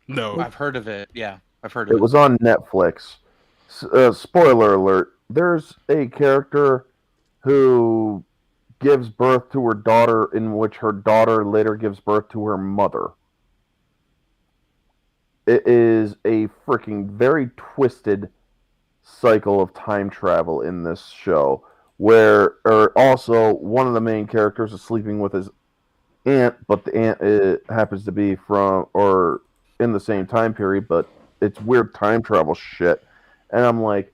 No. I've heard of it. Yeah, I've heard of it. It was on Netflix. Spoiler alert. There's a character who gives birth to her daughter, in which her daughter later gives birth to her mother. It is a freaking very twisted cycle of time travel in this show, where also one of the main characters is sleeping with his aunt, but the aunt happens to be from or in the same time period, but it's weird time travel shit. And I'm like,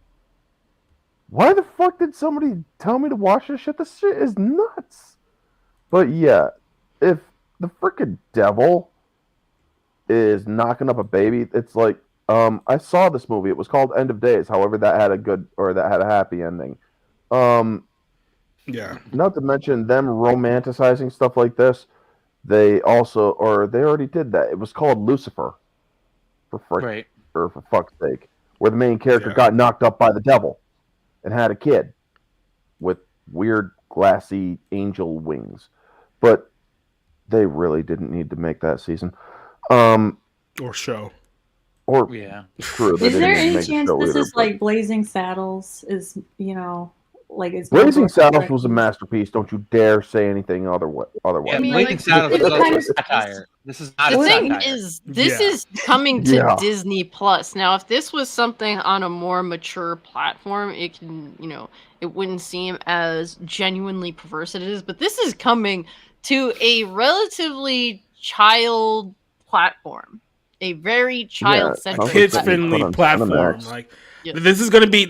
why the fuck did somebody tell me to watch this shit? This shit is nuts. But yeah, if the freaking devil is knocking up a baby, it's like, I saw this movie. It was called End of Days. However, that had a happy ending. Yeah. Not to mention them romanticizing stuff like this. They already did that. It was called Lucifer. For fuck's sake. where the main character got knocked up by the devil and had a kid with weird glassy angel wings. But they really didn't need to make that season. Or show. Or true. Is there any chance this is like Blazing Saddles? Is is Blazing Saddles was a masterpiece. Don't you dare say anything otherwise. Yeah, Blazing Saddles is also satire. This is not the a thing satire. is, this is coming to Disney Plus. Now, if this was something on a more mature platform, it can, it wouldn't seem as genuinely perverse as it is. But this is coming to a relatively child platform, a very child-centric, kids-friendly platform. Like, this is going to be.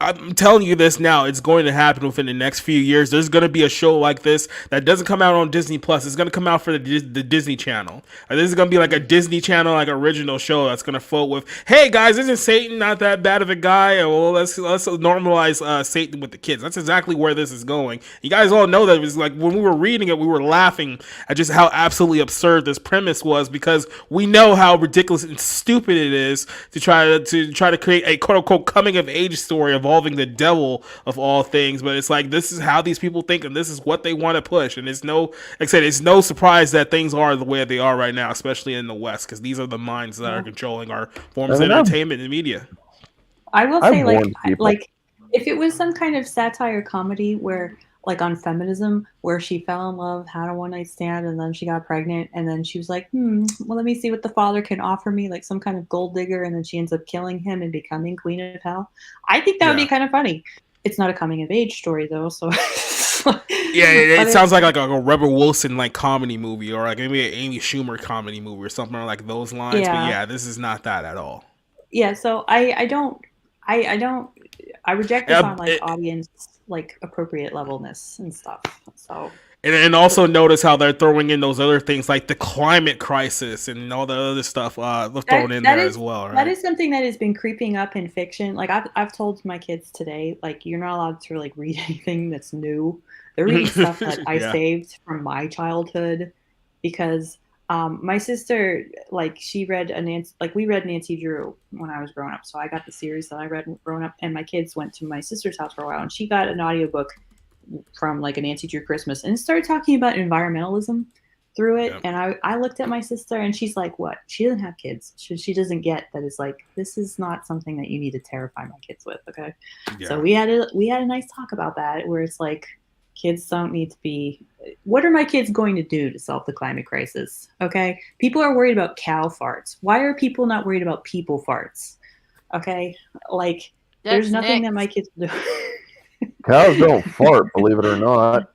I'm telling you this now. It's going to happen within the next few years. There's going to be a show like this that doesn't come out on Disney Plus. It's going to come out for the Disney Channel. This is going to be like a Disney Channel, like original show that's going to float with, "Hey guys, isn't Satan not that bad of a guy? Well, let's normalize Satan with the kids." That's exactly where this is going. You guys all know that it was like when we were reading it, we were laughing at just how absolutely absurd this premise was, because we know how ridiculous and stupid it is to try to create a quote unquote coming of age story involving the devil of all things. But it's like, this is how these people think, and this is what they want to push. And it's no surprise that things are the way they are right now, especially in the West, because these are the minds that are controlling our forms of entertainment and media. I will say, like if it was some kind of satire comedy where, like on feminism, where she fell in love, had a one-night stand, and then she got pregnant, and then she was like, well, let me see what the father can offer me, like some kind of gold digger, and then she ends up killing him and becoming Queen of Hell. I think that would be kind of funny. It's not a coming-of-age story, though, so... it sounds like a Rebel Wilson like comedy movie, or like maybe an Amy Schumer comedy movie or something like those lines. But this is not that at all. Yeah, so I reject this on like audience like appropriate levelness and stuff. So and also notice how they're throwing in those other things like the climate crisis and all the other stuff thrown in there as well. Right? That is something that has been creeping up in fiction. Like I've told my kids today, like you're not allowed to like read anything that's new. They're reading stuff that I saved from my childhood, because my sister, like she read we read Nancy Drew when I was growing up. So I got the series that I read growing up, and my kids went to my sister's house for a while, and she got an audiobook from like a Nancy Drew Christmas and started talking about environmentalism through it. And I looked at my sister and she's like, what? She doesn't have kids. She doesn't get that it's like, this is not something that you need to terrify my kids with. Okay. Yeah. So we had a nice talk about that, where it's like, kids don't need to be, what are my kids going to do to solve the climate crisis? Okay. People are worried about cow farts. Why are people not worried about people farts? Okay. Like there's nothing that my kids do. Cows don't fart, believe it or not.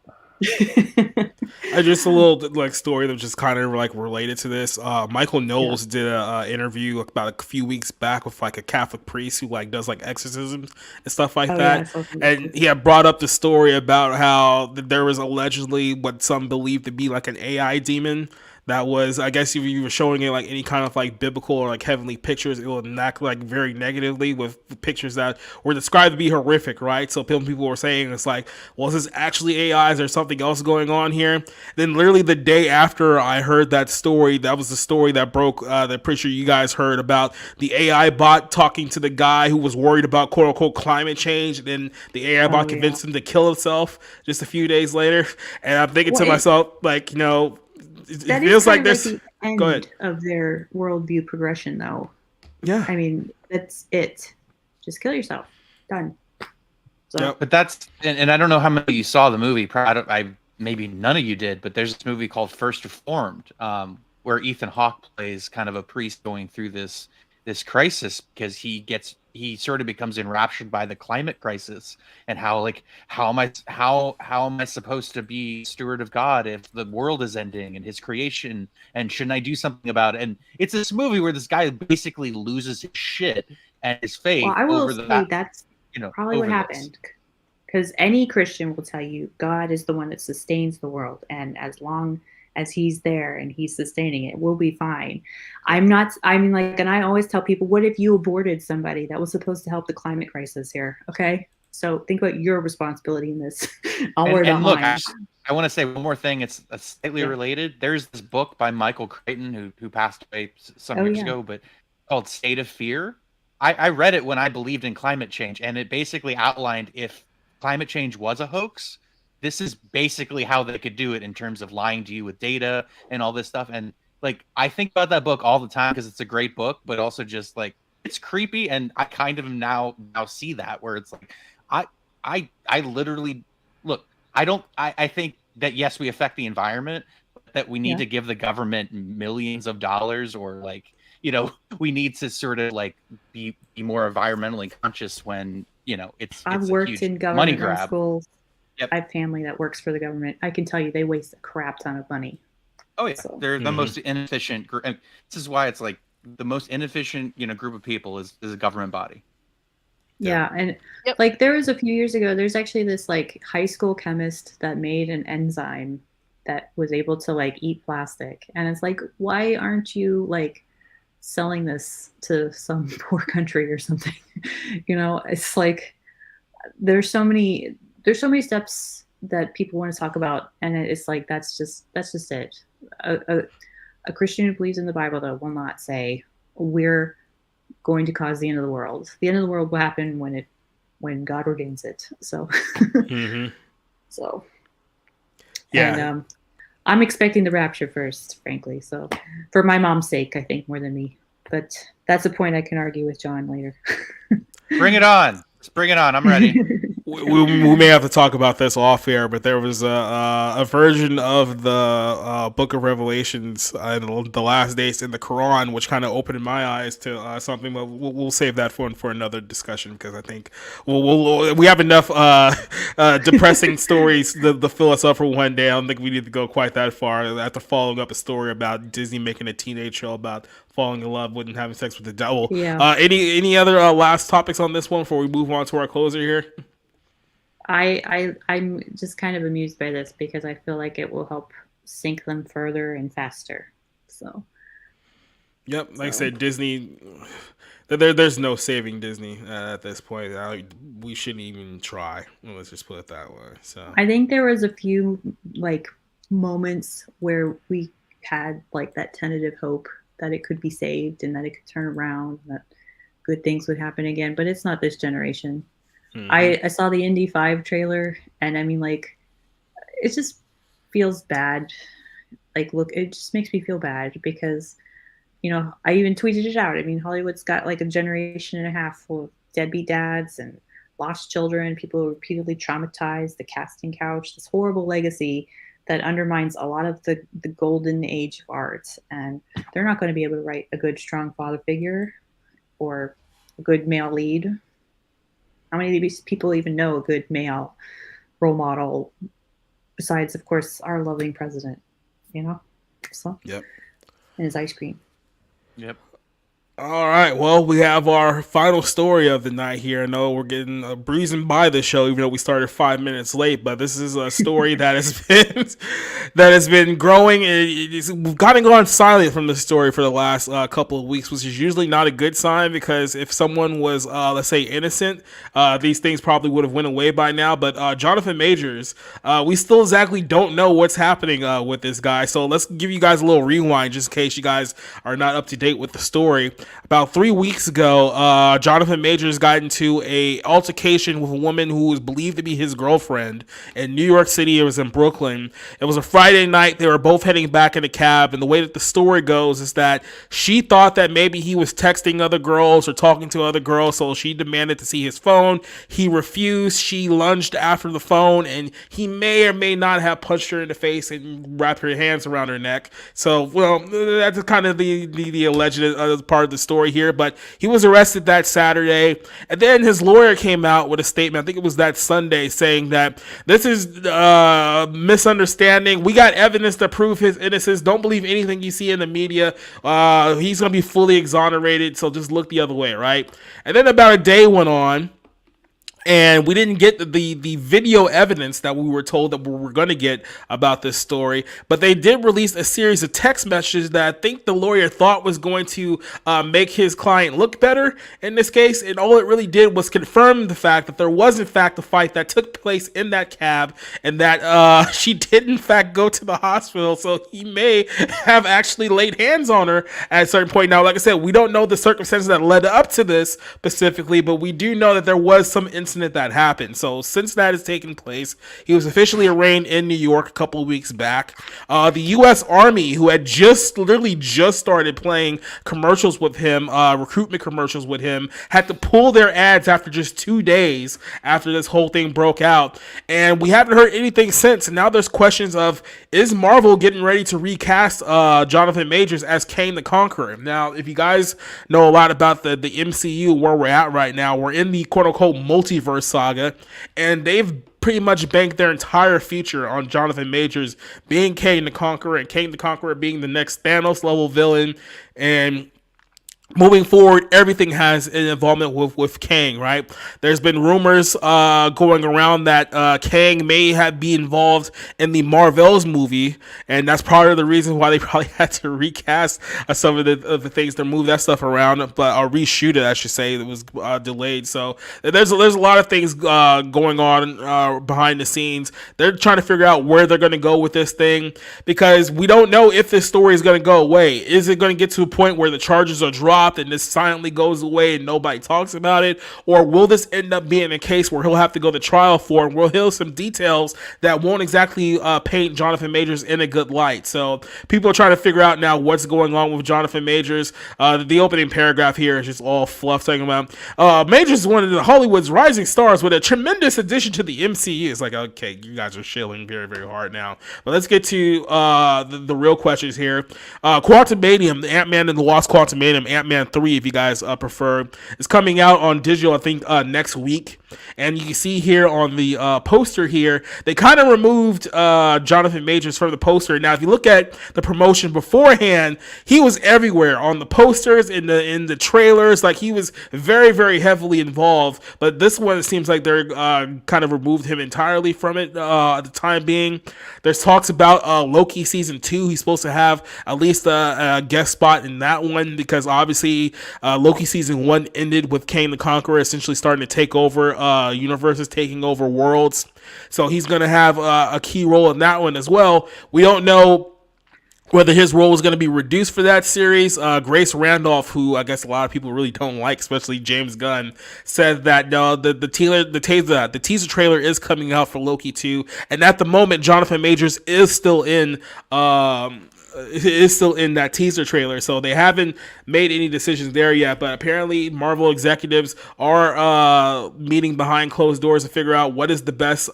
I just a little like story that was just kind of like related to this. Michael Knowles did a interview about a few weeks back with like a Catholic priest who like does like exorcisms and stuff like that. And he had brought up the story about how there was allegedly what some believe to be like an AI demon that was, I guess if you were showing it like any kind of like biblical or like heavenly pictures, it would act like very negatively with pictures that were described to be horrific, right? So people were saying it's like, well, is this actually AI? Is there something else going on here? Then literally the day after I heard that story, that was the story that broke, that pretty sure you guys heard about the AI bot talking to the guy who was worried about quote unquote climate change. And then the AI bot convinced him to kill himself just a few days later. And I'm thinking to myself, like, it feels like there's the end of their worldview progression, though. Yeah, I mean that's it. Just kill yourself. Done. So. But that's and I don't know how many of you saw the movie. Maybe none of you did. But there's this movie called First Reformed, where Ethan Hawke plays kind of a priest going through this crisis because he sort of becomes enraptured by the climate crisis and how am I supposed to be steward of God if the world is ending and his creation, and shouldn't I do something about it? And it's this movie where this guy basically loses his shit and his faith. Well, I will say that's probably what happened, because any Christian will tell you God is the one that sustains the world, and as long as he's there and he's sustaining it, we'll be fine. And I always tell people, what if you aborted somebody that was supposed to help the climate crisis here? Okay. So think about your responsibility in this. I'll worry about mine. I want to say one more thing. It's slightly related. There's this book by Michael Crichton who passed away some years ago, but called State of Fear. I read it when I believed in climate change, and it basically outlined if climate change was a hoax, this is basically how they could do it in terms of lying to you with data and all this stuff. And like, I think about that book all the time because it's a great book, but also just like it's creepy. And I kind of now see that where it's like, I literally look, I think that yes, we affect the environment, but that we need to give the government millions of dollars or like, we need to sort of like be more environmentally conscious when, it's I've a worked huge in money government grab. schools. Yep. I have family that works for the government. I can tell you they waste a crap ton of money. Oh yeah, So. they're the most inefficient group. And this is why it's like the most inefficient, group of people is a government body. Yeah, and like there was a few years ago, there's actually this like high school chemist that made an enzyme that was able to like eat plastic, and it's like, why aren't you like selling this to some poor country or something? It's like there's so many steps that people want to talk about, and it's like that's just it. A Christian who believes in the Bible though will not say we're going to cause the end of the world. The end of the world will happen when God ordains it. So so yeah. And I'm expecting the rapture first, frankly. So for my mom's sake, I think more than me. But that's a point I can argue with John later. Bring it on. Let's bring it on. I'm ready. We may have to talk about this off air, but there was a version of the Book of Revelations, the last days in the Quran, which kind of opened my eyes to something. But we'll save that for another discussion because I think we have enough depressing stories to fill us up for one day. I don't think we need to go quite that far after following up a story about Disney making a teenage show about falling in love with and having sex with the devil. Yeah. Any other last topics on this one before we move on to our closer here? I'm just kind of amused by this because I feel like it will help sink them further and faster. So. Yep, like I said, Disney. There's no saving Disney at this point. We shouldn't even try. Let's just put it that way. So I think there was a few like moments where we had like that tentative hope that it could be saved and that it could turn around, and that good things would happen again. But it's not this generation. I saw the Indy 5 trailer, and I mean, like, it just feels bad. Like, look, it just makes me feel bad because, I even tweeted it out. I mean, Hollywood's got like a generation and a half full of deadbeat dads and lost children, people who are repeatedly traumatized, the casting couch, this horrible legacy that undermines a lot of the golden age of art. And they're not going to be able to write a good, strong father figure or a good male lead. How many of these people even know a good male role model besides, of course, our loving president, So, yep. And his ice cream. Yep. All right. Well, we have our final story of the night here. I know we're getting breezing by the show, even though we started 5 minutes late. But this is a story that has been growing. We've gotten gone silent from the story for the last couple of weeks, which is usually not a good sign because if someone was, let's say, innocent, these things probably would have went away by now. But Jonathan Majors, we still exactly don't know what's happening with this guy. So let's give you guys a little rewind just in case you guys are not up to date with the story. About 3 weeks ago, Jonathan Majors got into a altercation with a woman who was believed to be his girlfriend in New York City. It was in Brooklyn. It was a Friday night. They were both heading back in a cab, and the way that the story goes is that she thought that maybe he was texting other girls or talking to other girls, so she demanded to see his phone. He refused. She lunged after the phone, and he may or may not have punched her in the face and wrapped her hands around her neck. So, well, that's kind of the alleged part of the story here, but he was arrested that Saturday, and then his lawyer came out with a statement, I think it was that Sunday, saying that this is misunderstanding. We got evidence to prove his innocence. Don't believe anything you see in the media. He's going to be fully exonerated, so just look the other way, right? And then about a day went on, and we didn't get the video evidence that we were told that we were going to get about this story. But they did release a series of text messages that I think the lawyer thought was going to make his client look better in this case, and all it really did was confirm the fact that there was in fact a fight that took place in that cab, and that she did in fact go to the hospital. So he may have actually laid hands on her at a certain point. Now, like I said, we don't know the circumstances that led up to this specifically, but we do know that there was some incident that happened. So since that has taken place, he was officially arraigned in New York a couple of weeks back. The U.S. Army, who had literally just started playing commercials with him, recruitment commercials with him, had to pull their ads after just 2 days after this whole thing broke out. And we haven't heard anything since. And now there's questions of, is Marvel getting ready to recast Jonathan Majors as Kang the Conqueror? Now, if you guys know a lot about the MCU, where we're at right now, we're in the quote-unquote multiverse saga, and they've pretty much banked their entire future on Jonathan Majors being Kang the Conqueror, and Kang the Conqueror being the next Thanos level villain. And moving forward, everything has an involvement with Kang, right? There's been rumors going around that Kang may be involved in the Marvels movie, and that's part of the reason why they probably had to recast some of the things to move that stuff around, or reshoot it, I should say. It was delayed. So there's a lot of things going on behind the scenes. They're trying to figure out where they're going to go with this thing, because we don't know if this story is going to go away. Is it going to get to a point where the charges are dropped and this silently goes away and nobody talks about it? Or will this end up being a case where he'll have to go to trial for, and we'll hear some details that won't exactly paint Jonathan Majors in a good light? So people are trying to figure out now what's going on with Jonathan Majors. The opening paragraph here is just all fluff talking about Majors is one of Hollywood's rising stars with a tremendous addition to the MCU. It's like, okay, you guys are shilling very, very hard now. But let's get to the real questions here. Quantumanium, the Ant-Man and the Lost Quantumanium, Ant-Man 3, if you guys prefer, is coming out on digital, I think, next week. And you can see here on the poster here, they kind of removed Jonathan Majors from the poster. Now, if you look at the promotion beforehand, he was everywhere on the posters, in the trailers. Like, he was very, very heavily involved. But this one, it seems like they're kind of removed him entirely from it at the time being. There's talks about Loki season 2. He's supposed to have at least a guest spot in that one, because obviously Loki season 1 ended with Kang the Conqueror essentially starting to take over universes, taking over worlds. So he's going to have a key role in that one as well. We don't know whether his role is going to be reduced for that series. Grace Randolph, who I guess a lot of people really don't like, especially James Gunn, said that the teaser trailer is coming out for Loki 2, and at the moment, Jonathan Majors is still in that teaser trailer, so they haven't made any decisions there yet. But apparently Marvel executives are meeting behind closed doors to figure out what is the best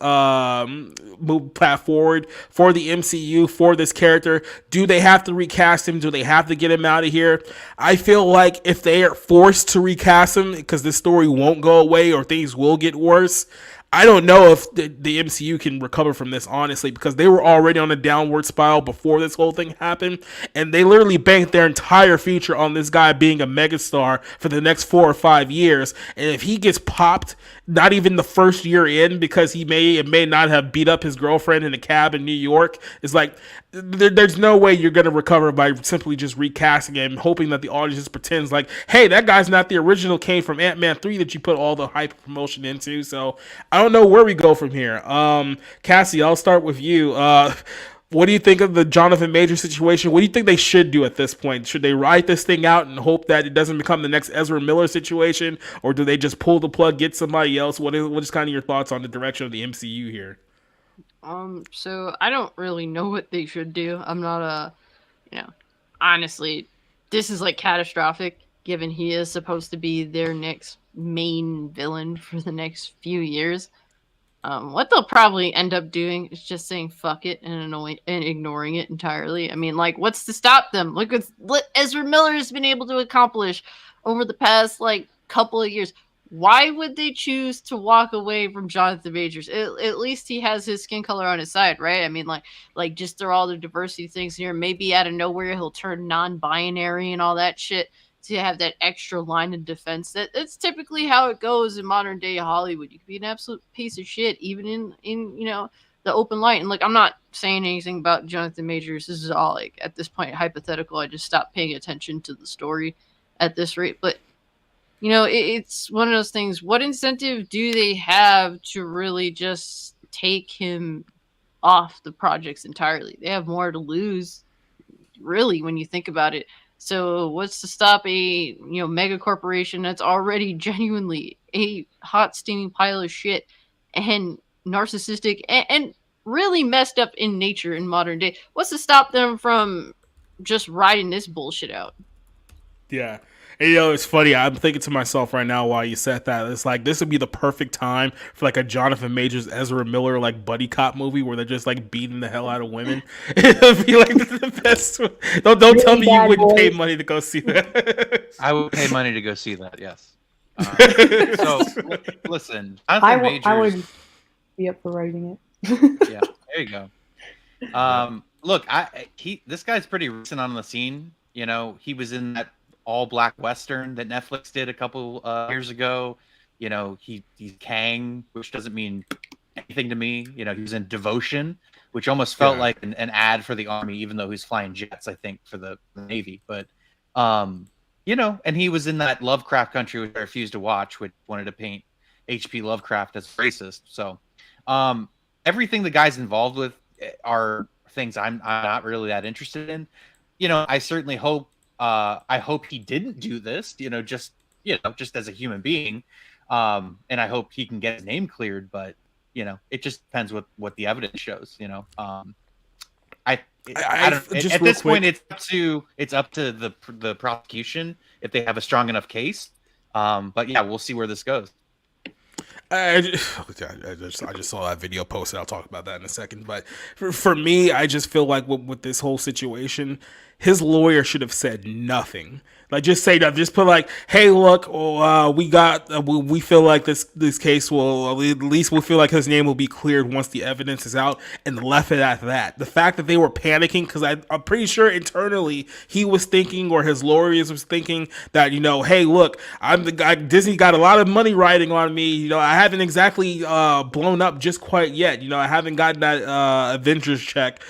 move path forward for the MCU for this character. Do they have to recast him? Do they have to get him out of here? I feel like if they are forced to recast him because this story won't go away or things will get worse, I don't know if the MCU can recover from this, honestly, because they were already on a downward spiral before this whole thing happened, and they literally banked their entire future on this guy being a megastar for the next 4 or 5 years. And if he gets popped, not even the first year in, because he may not have beat up his girlfriend in a cab in New York, it's like, there's no way you're going to recover by simply just recasting him, hoping that the audience just pretends like, hey, that guy's not the original Kang from Ant-Man 3 that you put all the hype promotion into. So I don't know where we go from here. Cassie, I'll start with you. What do you think of the Jonathan Majors situation? What do you think they should do at this point? Should they ride this thing out and hope that it doesn't become the next Ezra Miller situation, or do they just pull the plug, get somebody else? What is kind of your thoughts on the direction of the MCU here? So I don't really know what they should do. I'm not honestly, this is like catastrophic, given he is supposed to be their next main villain for the next few years. What they'll probably end up doing is just saying fuck it and ignoring it entirely. I mean, like, what's to stop them? Look what Ezra Miller has been able to accomplish over the past couple of years. Why would they choose to walk away from Jonathan Majors? At least he has his skin color on his side, right? I mean, like just throw all the diversity things here. Maybe out of nowhere he'll turn non-binary and all that shit. to have that extra line of defense. That's typically how it goes in modern day Hollywood. You can be an absolute piece of shit even in the open light. And like, I'm not saying anything about Jonathan Majors. This is all like at this point hypothetical. I just stopped paying attention to the story at this rate. But it's one of those things. What incentive do they have to really just take him off the projects entirely? They have more to lose, really, when you think about it. So what's to stop a mega corporation that's already genuinely a hot steaming pile of shit and narcissistic and really messed up in nature in modern day? What's to stop them from just riding this bullshit out? Yeah. And it's funny. I'm thinking to myself right now while you said that. It's like this would be the perfect time for like a Jonathan Majors, Ezra Miller like buddy cop movie where they're just like beating the hell out of women. It would be like the best. Don't really tell me you wouldn't pay money to go see that. I would pay money to go see that. Yes. So listen, I would be up for writing it. Yeah, there you go. Look, this guy's pretty recent on the scene. He was in that all-black Western that Netflix did a couple years ago. He's Kang, which doesn't mean anything to me. He was in Devotion, which almost felt like an ad for the Army, even though he's flying jets, I think, for the Navy. But, and he was in that Lovecraft Country, which I refused to watch, which wanted to paint H.P. Lovecraft as racist. So everything the guy's involved with are things I'm not really that interested in. I certainly hope I hope he didn't do this, just as a human being. And I hope he can get his name cleared, but it just depends what the evidence shows, I don't, at this point it's up to the prosecution if they have a strong enough case. But yeah, we'll see where this goes. I just saw that video posted. I'll talk about that in a second. But for me, I just feel like with this whole situation, his lawyer should have said nothing. Like, just say that. Just put like, "Hey, look, we feel like this case will, at least we feel like his name will be cleared once the evidence is out," and left it at that. The fact that they were panicking, because I'm pretty sure internally he was thinking, or his lawyers was thinking that hey, look, I'm the guy. Disney got a lot of money riding on me. I haven't exactly blown up just quite yet. I haven't gotten that Avengers check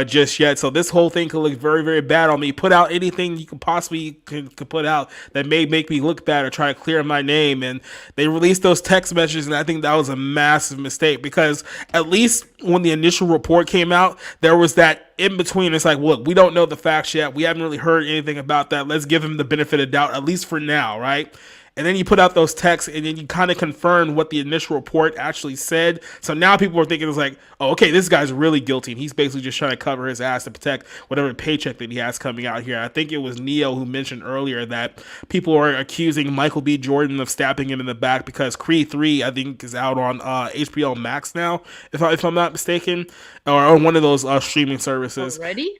just yet. So this whole thing could look very, very bad on me. Put out anything you could possibly could put out that may make me look bad or try to clear my name. And they released those text messages, and I think that was a massive mistake, because at least when the initial report came out, there was that in between. It's like, look, we don't know the facts yet. We haven't really heard anything about that. Let's give him the benefit of doubt, at least for now, right? And then you put out those texts, and then you kind of confirm what the initial report actually said. So now people are thinking, it's like, oh, okay, this guy's really guilty, and he's basically just trying to cover his ass to protect whatever paycheck that he has coming out here. I think it was Neo who mentioned earlier that people are accusing Michael B. Jordan of stabbing him in the back because Creed 3, I think, is out on HBO Max now, if I'm not mistaken, or on one of those streaming services. Already?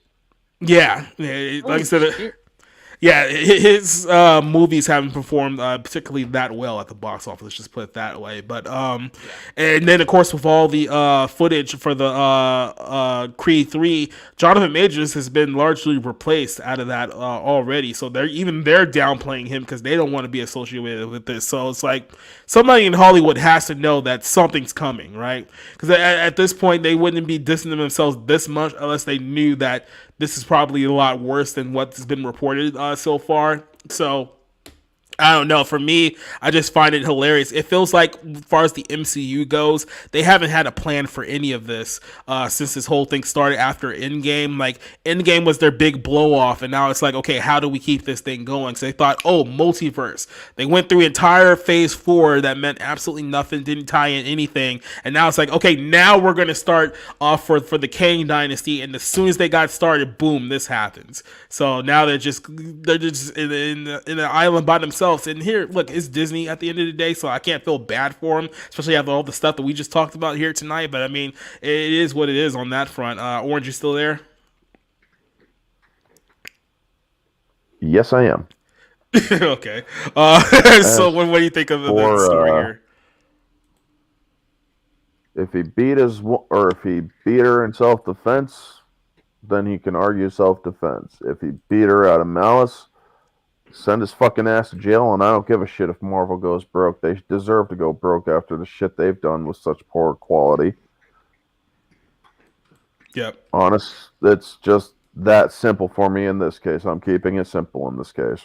Yeah, like I said. Yeah, his movies haven't performed particularly that well at the box office. Let's just put it that way. But and then of course with all the footage for the Creed 3, Jonathan Majors has been largely replaced out of that already. So they're downplaying him because they don't want to be associated with this. So it's like somebody in Hollywood has to know that something's coming, right? Because at this point they wouldn't be distancing themselves this much unless they knew that this is probably a lot worse than what's been reported so far. So I don't know. For me, I just find it hilarious. It feels like, as far as the MCU goes, they haven't had a plan for any of this since this whole thing started after Endgame. Like, Endgame was their big blow-off, and now it's like, okay, how do we keep this thing going? So they thought, oh, multiverse. They went through entire Phase 4 that meant absolutely nothing, didn't tie in anything, and now it's like, okay, now we're going to start off for the Kang Dynasty, and as soon as they got started, boom, this happens. So now they're just in an island by themselves. And here, look, it's Disney at the end of the day, so I can't feel bad for them, especially after all the stuff that we just talked about here tonight. But I mean, it is what it is on that front. Orange, you still there? Yes, I am. Okay. So what do you think of the story here? If he beat her in self-defense, then he can argue self-defense. If he beat her out of malice, Send his fucking ass to jail, and I don't give a shit if Marvel goes broke. They deserve to go broke after the shit they've done with such poor quality. Yep. Honest, it's just that simple for me in this case. I'm keeping it simple in this case.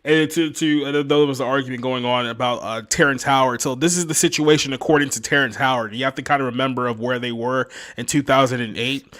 And there was an argument going on about Terrence Howard. So this is the situation according to Terrence Howard. You have to kind of remember of where they were in 2008.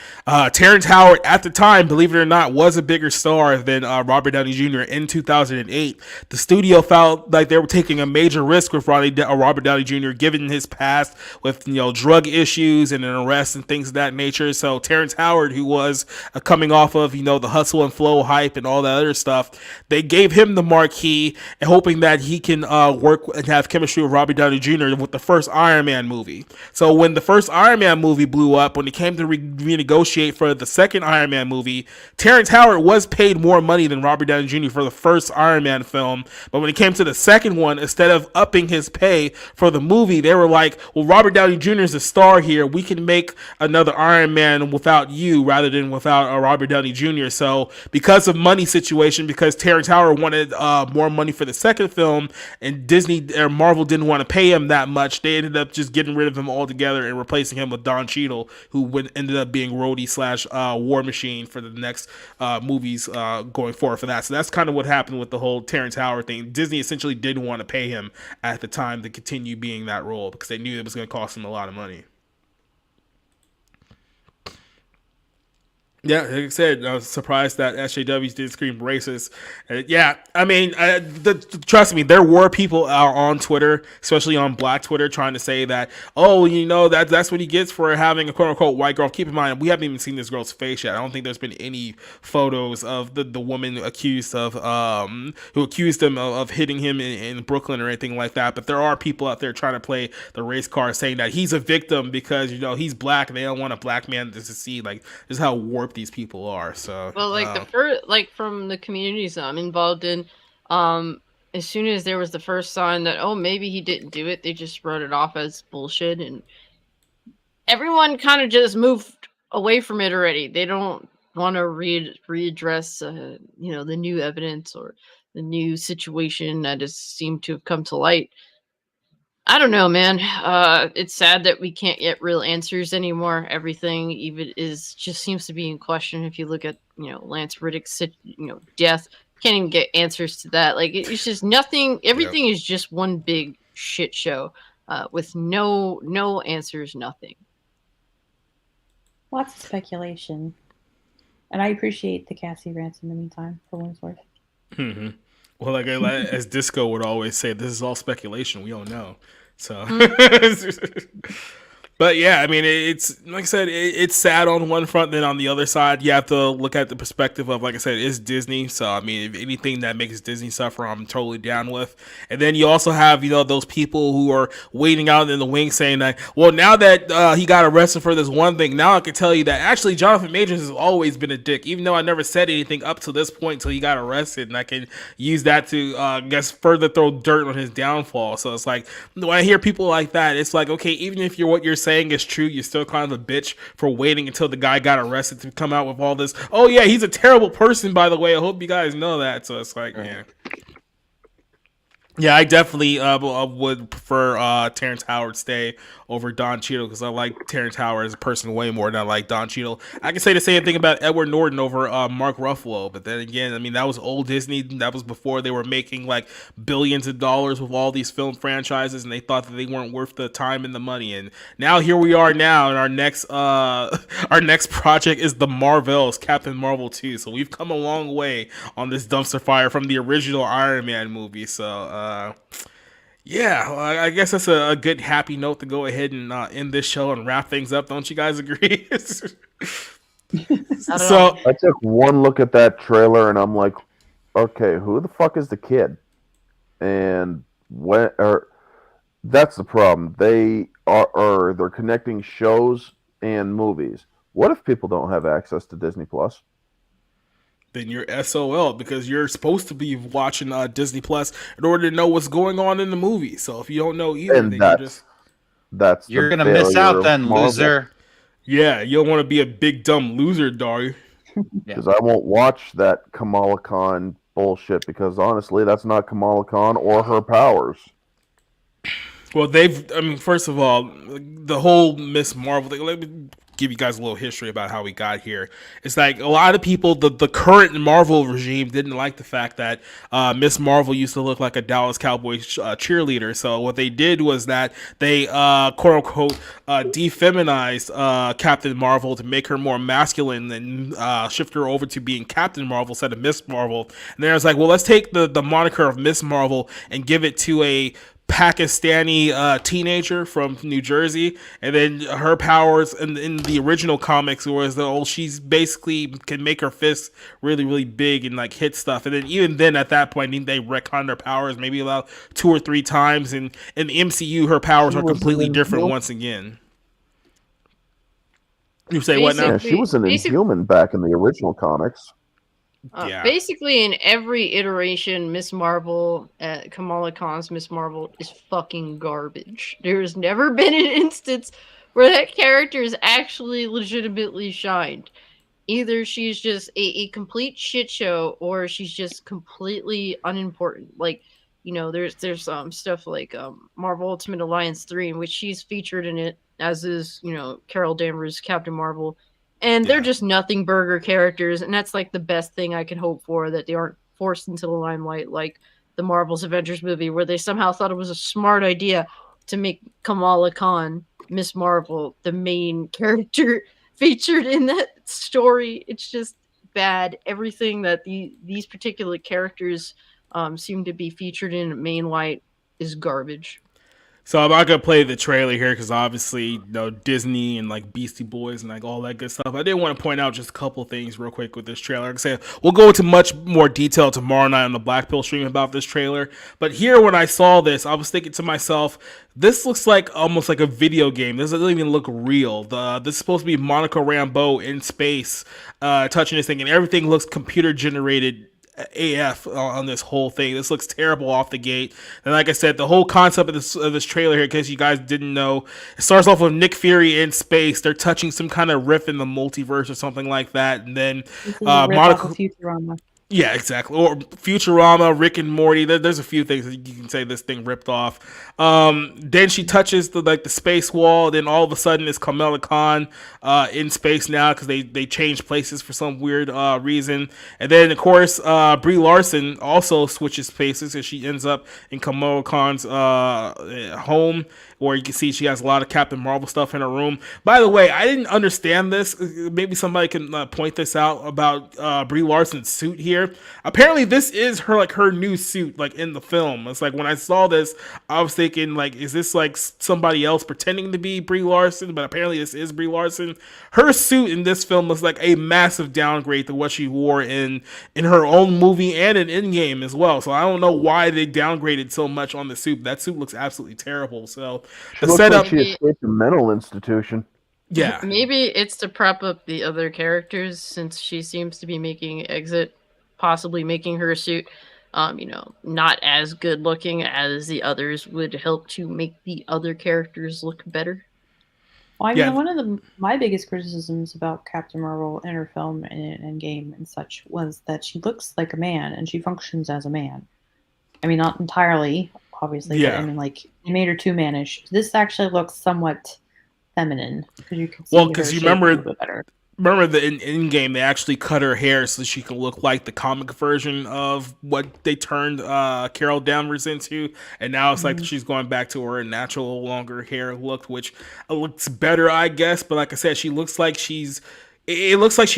Terrence Howard at the time, believe it or not, was a bigger star than Robert Downey Jr. in 2008. The studio felt like they were taking a major risk with Robert Downey Jr. given his past with drug issues and an arrest and things of that nature. So Terrence Howard, who was coming off of the Hustle and Flow hype and all that other stuff, they gave him the marquee and hoping that he can work and have chemistry with Robert Downey Jr. with the first Iron Man movie. So when the first Iron Man movie blew up, when it came to renegotiate for the second Iron Man movie, Terrence Howard was paid more money than Robert Downey Jr. for the first Iron Man film. But when it came to the second one, instead of upping his pay for the movie, they were like, well, Robert Downey Jr. is a star here. We can make another Iron Man without you rather than without Robert Downey Jr. So because of money situation, because Terrence Howard wanted more money for the second film, and Disney or Marvel didn't want to pay him that much, they ended up just getting rid of him altogether and replacing him with Don Cheadle, who ended up being Rhodey / War Machine for the next movies going forward for that. So that's kind of what happened with the whole Terrence Howard thing. Disney essentially didn't want to pay him at the time to continue being that role because they knew it was going to cost him a lot of money. Yeah, like I said, I was surprised that SJWs did scream racist. Yeah, I mean, trust me, there were people out on Twitter, especially on Black Twitter, trying to say that, oh, that's what he gets for having a quote-unquote white girl. Keep in mind, we haven't even seen this girl's face yet. I don't think there's been any photos of the woman accused of, who accused him of hitting him in Brooklyn or anything like that. But there are people out there trying to play the race card, saying that he's a victim because, he's black and they don't want a black man to succeed. Like, this is how warped these people are. So well, the first, from the communities I'm involved in, as soon as there was the first sign that maybe he didn't do it, they just wrote it off as bullshit, and everyone kind of just moved away from it already. They don't want to readdress the new evidence or the new situation that has seemed to have come to light. I don't know, man. It's sad that we can't get real answers anymore. Everything even just seems to be in question. If you look at, Lance Reddick's, death, can't even get answers to that. Like, it's just nothing. Everything is just one big shit show, with no answers, nothing. Lots of speculation. And I appreciate the Cassie rants in the meantime, for what it's worth. Mm-hmm. Well, like as Disco would always say, this is all speculation. We don't know. So, but yeah, I mean, it's like I said, it's sad on one front. Then on the other side, you have to look at the perspective of, like I said, it's Disney. So I mean, if anything that makes Disney suffer, I'm totally down with. And then you also have those people who are waiting out in the wings saying that, well, now that he got arrested for this one thing, now I can tell you that actually Jonathan Majors has always been a dick, even though I never said anything up to this point until he got arrested, and I can use that to I guess further throw dirt on his downfall. So it's like, when I hear people like that, it's like, okay, even if what you're saying is true, you're still kind of a bitch for waiting until the guy got arrested to come out with all this. Oh yeah, he's a terrible person, by the way. I hope you guys know that. So it's like, yeah. Yeah, I definitely would prefer Terrence Howard stay over Don Cheadle, because I like Terrence Howard as a person way more than I like Don Cheadle. I can say the same thing about Edward Norton over Mark Ruffalo, but then again, I mean, that was old Disney. That was before they were making like billions of dollars with all these film franchises, and they thought that they weren't worth the time and the money. And now here we are now, and our next project is the Marvels, Captain Marvel 2. So we've come a long way on this dumpster fire from the original Iron Man movie. So yeah, well, I guess that's a good happy note to go ahead and end this show and wrap things up. Don't you guys agree? So I took one look at that trailer and I'm like, okay, who the fuck is the kid? And that's the problem. They're connecting shows and movies. What if people don't have access to Disney Plus? Then you're SOL, because you're supposed to be watching Disney Plus in order to know what's going on in the movie. So if you don't know either, and then you're gonna miss out then, loser. Yeah, you don't want to be a big dumb loser, dog. Because I won't watch that Kamala Khan bullshit because honestly, that's not Kamala Khan or her powers. Well, first of all, the whole Miss Marvel thing, let me give you guys a little history about how we got here. It's like a lot of people, the current Marvel regime didn't like the fact that Miss Marvel used to look like a Dallas Cowboys cheerleader. So what they did was that they, quote unquote, defeminized Captain Marvel to make her more masculine and shift her over to being Captain Marvel instead of Miss Marvel. And then I was like, well, let's take the moniker of Miss Marvel and give it to a Pakistani teenager from New Jersey, and then her powers in the original comics was that she's basically can make her fists really really big and like hit stuff, and then even then at that point they retconned her powers maybe about 2 or 3 times, and in the MCU her powers are completely different once again. You say what now? Yeah, she was an Inhuman back in the original comics. Yeah. Basically, in every iteration, Miss Marvel, Kamala Khan's Miss Marvel is fucking garbage. There's never been an instance where that character is actually legitimately shined. Either she's just a complete shit show, or she's just completely unimportant. Like, you know, there's stuff like Marvel Ultimate Alliance 3, in which she's featured in it, as is, you know, Carol Danvers' Captain Marvel. And they're just nothing burger characters, and that's like the best thing I can hope for, that they aren't forced into the limelight like the Marvel's Avengers movie, where they somehow thought it was a smart idea to make Kamala Khan, Miss Marvel, the main character featured in that story. It's just bad. Everything that these particular characters seem to be featured in main light is garbage. So I'm not gonna play the trailer here because obviously, you know, Disney and like Beastie Boys and like all that good stuff. I did want to point out just a couple things real quick with this trailer. Like I said, we'll go into much more detail tomorrow night on the Black Pill stream about this trailer. But here, when I saw this, I was thinking to myself, this looks like almost like a video game. This doesn't even look real. This is supposed to be Monica Rambeau in space, touching this thing, and everything looks computer generated AF on this whole thing. This looks terrible off the gate. And like I said, the whole concept of this trailer here, in case you guys didn't know, it starts off with Nick Fury in space. They're touching some kind of riff in the multiverse or something like that, and then Monica. Futurama. Yeah, exactly. Or Futurama, Rick and Morty. There's a few things that you can say this thing ripped off. Then she touches the space wall. Then all of a sudden it's Kamala Khan in space now because they changed places for some weird reason. And then of course Brie Larson also switches places and she ends up in Kamala Khan's home, where you can see she has a lot of Captain Marvel stuff in her room. By the way, I didn't understand this. Maybe somebody can point this out about Brie Larson's suit here. Apparently, this is her new suit, like in the film. It's like when I saw this, I was thinking, like, is this like somebody else pretending to be Brie Larson? But apparently, this is Brie Larson. Her suit in this film was like a massive downgrade to what she wore in her own movie and in Endgame as well. So I don't know why they downgraded so much on the suit. That suit looks absolutely terrible. So the setup, like she escaped a mental institution. Yeah, maybe it's to prop up the other characters, since she seems to be making exit, possibly making her suit, not as good looking as the others, would help to make the other characters look better. Well, I mean, one of my biggest criticisms about Captain Marvel in her film and Endgame and such was that she looks like a man and she functions as a man. I mean, not entirely, obviously, but I mean, like, it made her too mannish. This actually looks somewhat feminine because you can see because you remember in Endgame they actually cut her hair so she can look like the comic version of what they turned Carol Danvers into, and now it's like she's going back to her natural longer hair look, which looks better, I guess. But like I said, it looks like she's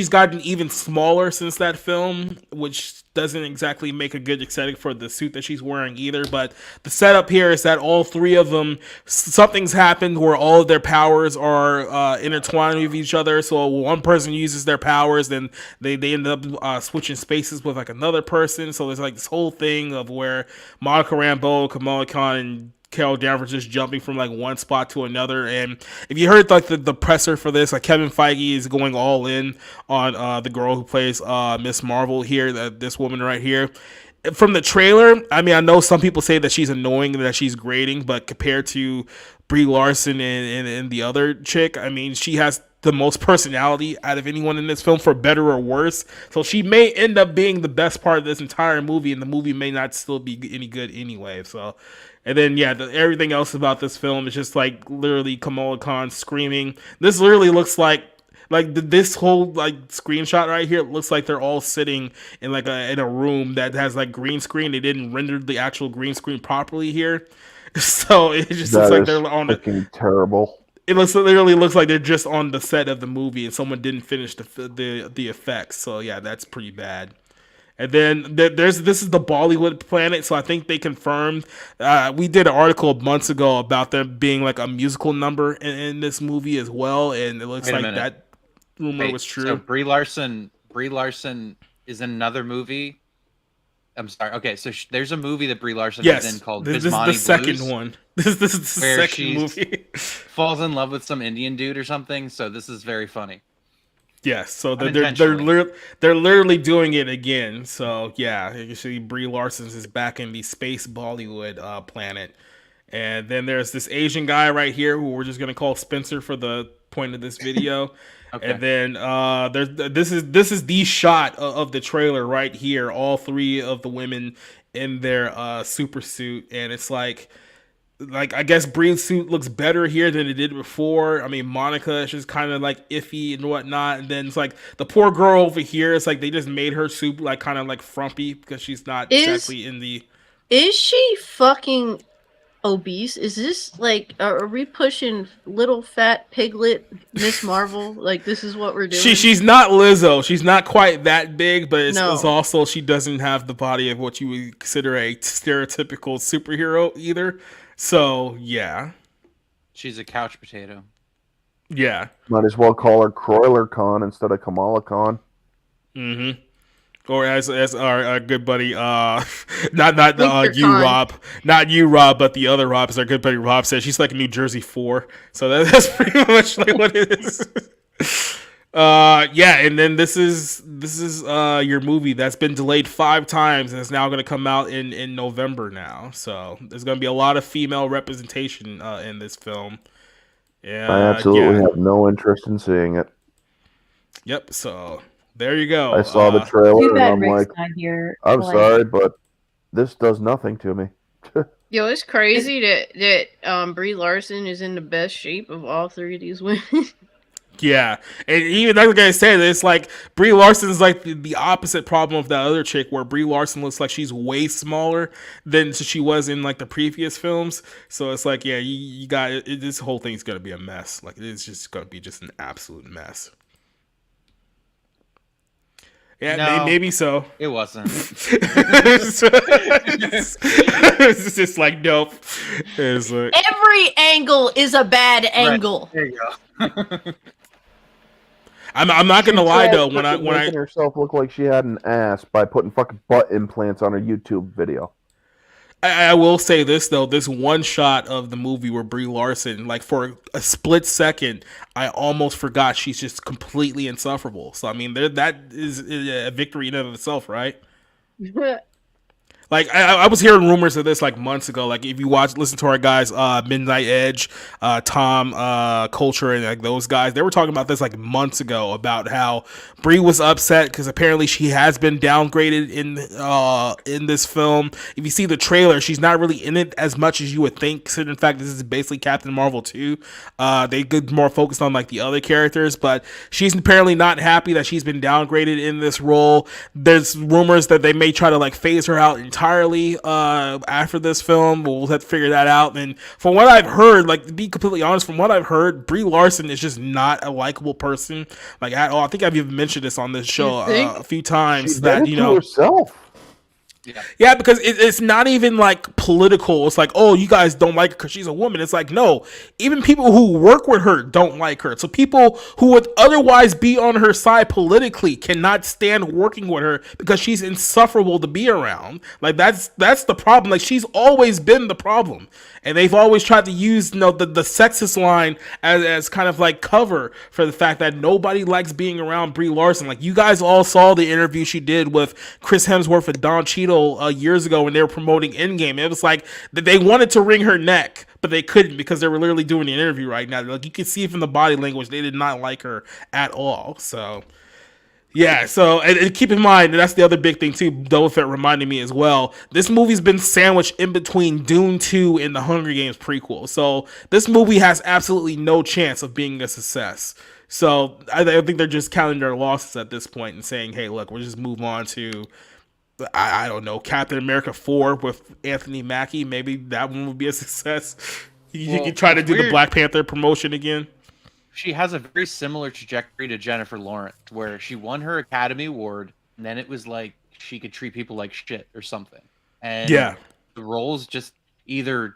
gotten even smaller since that film, which doesn't exactly make a good aesthetic for the suit that she's wearing either. But the setup here is that all three of them, something's happened where all of their powers are intertwined with each other. So one person uses their powers, then they end up switching spaces with like another person. So there's like this whole thing of where Monica Rambeau, Kamala Khan, and Carol Danvers just jumping from like one spot to another. And if you heard like the presser for this, like Kevin Feige is going all in on the girl who plays Miss Marvel here, this woman right here. from the trailer, I mean, I know some people say that she's annoying and that she's grating, but compared to Brie Larson and the other chick, I mean, she has the most personality out of anyone in this film, for better or worse. So she may end up being the best part of this entire movie, and the movie may not still be any good anyway. So, and then everything else about this film is just like literally Kamala Khan screaming. This literally looks like this whole like screenshot right here. It looks like they're all sitting in like in a room that has like green screen. They didn't render the actual green screen properly here, so it just looks like they're on fucking terrible. It literally looks like they're just on the set of the movie and someone didn't finish the effects. So yeah, that's pretty bad. And then this is the Bollywood planet. So I think they confirmed. We did an article months ago about there being like a musical number in this movie as well, and it looks like that rumor was true. So Brie Larson is in another movie. I'm sorry. Okay, so there's a movie that Brie Larson is in called this is the second one. This is the second movie. Falls in love with some Indian dude or something. So this is very funny. Yes, so they're literally doing it again. So yeah, you see Brie Larson's is back in the space Bollywood planet, and then there's this Asian guy right here who we're just gonna call Spencer for the point of this video. Okay. And then this is the shot of the trailer right here. All three of the women in their super suit, and it's like I guess Brie's suit looks better here than it did before. I mean, Monica is just kind of like iffy and whatnot, and then it's like the poor girl over here. It's like they just made her suit like kind of like frumpy because she's not exactly in the. Is she fucking obese? Is this like are we pushing little fat piglet Miss Marvel? Like this is what we're doing? She's not Lizzo. She's not quite that big, but it's also she doesn't have the body of what you would consider a stereotypical superhero either. So yeah, she's a couch potato. Yeah, might as well call her Croiler Khan instead of Kamala Khan. Mm-hmm. Or as our good buddy, not you Rob, not you Rob, but the other Rob, as our good buddy Rob said, she's like a New Jersey 4. So that's pretty much like what it is. Yeah, and then this is your movie that's been delayed 5 times and is now going to come out in November now. So there's going to be a lot of female representation in this film. Yeah, I absolutely have no interest in seeing it. Yep. So there you go. I saw the trailer and I'm Rick's like, not here. I'm sorry, but this does nothing to me. Yo, it's crazy that Brie Larson is in the best shape of all 3 of these women. Yeah, and even like I said, it's like Brie Larson's like the opposite problem of that other chick, where Brie Larson looks like she's way smaller than she was in like the previous films. So it's like, yeah, you got it. This whole thing's gonna be a mess. Like it's just gonna be just an absolute mess. Yeah, no, maybe so. It wasn't. It's just like nope. It's like, every angle is a bad angle. Right. There you go. I'm not gonna lie though. When making herself look like she had an ass by putting fucking butt implants on her YouTube video. I will say this though, this one shot of the movie where Brie Larson, like for a split second, I almost forgot she's just completely insufferable. So I mean, that is a victory in and of itself, right? Like I was hearing rumors of this like months ago. Like if you listen to our guys, Midnight Edge, Tom, Culture, and like those guys, they were talking about this like months ago about how Brie was upset because apparently she has been downgraded in this film. If you see the trailer, she's not really in it as much as you would think. Considering the fact this is basically Captain Marvel 2, they get more focused on like the other characters, but she's apparently not happy that she's been downgraded in this role. There's rumors that they may try to like phase her out entirely after this film. We'll have to figure that out. And from what I've heard, like to be completely honest, from what I've heard, Brie Larson is just not a likable person, like at all. I think I've even mentioned this on this show a few times. She that did it to herself. Yeah, because it's not even like political. It's like, oh, you guys don't like her because she's a woman. It's like, no, even people who work with her don't like her. So people who would otherwise be on her side politically cannot stand working with her because she's insufferable to be around. Like that's the problem. Like she's always been the problem, and they've always tried to use the sexist line as kind of like cover for the fact that nobody likes being around Brie Larson. Like you guys all saw the interview she did with Chris Hemsworth and Don Cheadle Brazil years ago when they were promoting Endgame. It was like they wanted to wring her neck, but they couldn't because they were literally doing an interview right now. Like you could see from the body language, they did not like her at all. So. Yeah, so and keep in mind, that's the other big thing too, Boba Fett reminded me as well. This movie's been sandwiched in between Dune 2 and the Hunger Games prequel. So this movie has absolutely no chance of being a success. So I think they're just counting their losses at this point and saying, hey, look, we'll just move on to, I don't know, Captain America 4 with Anthony Mackie. Maybe that one would be a success. You can try to do the Black Panther promotion again. She has a very similar trajectory to Jennifer Lawrence, where she won her Academy Award, and then it was like she could treat people like shit or something. And the roles just either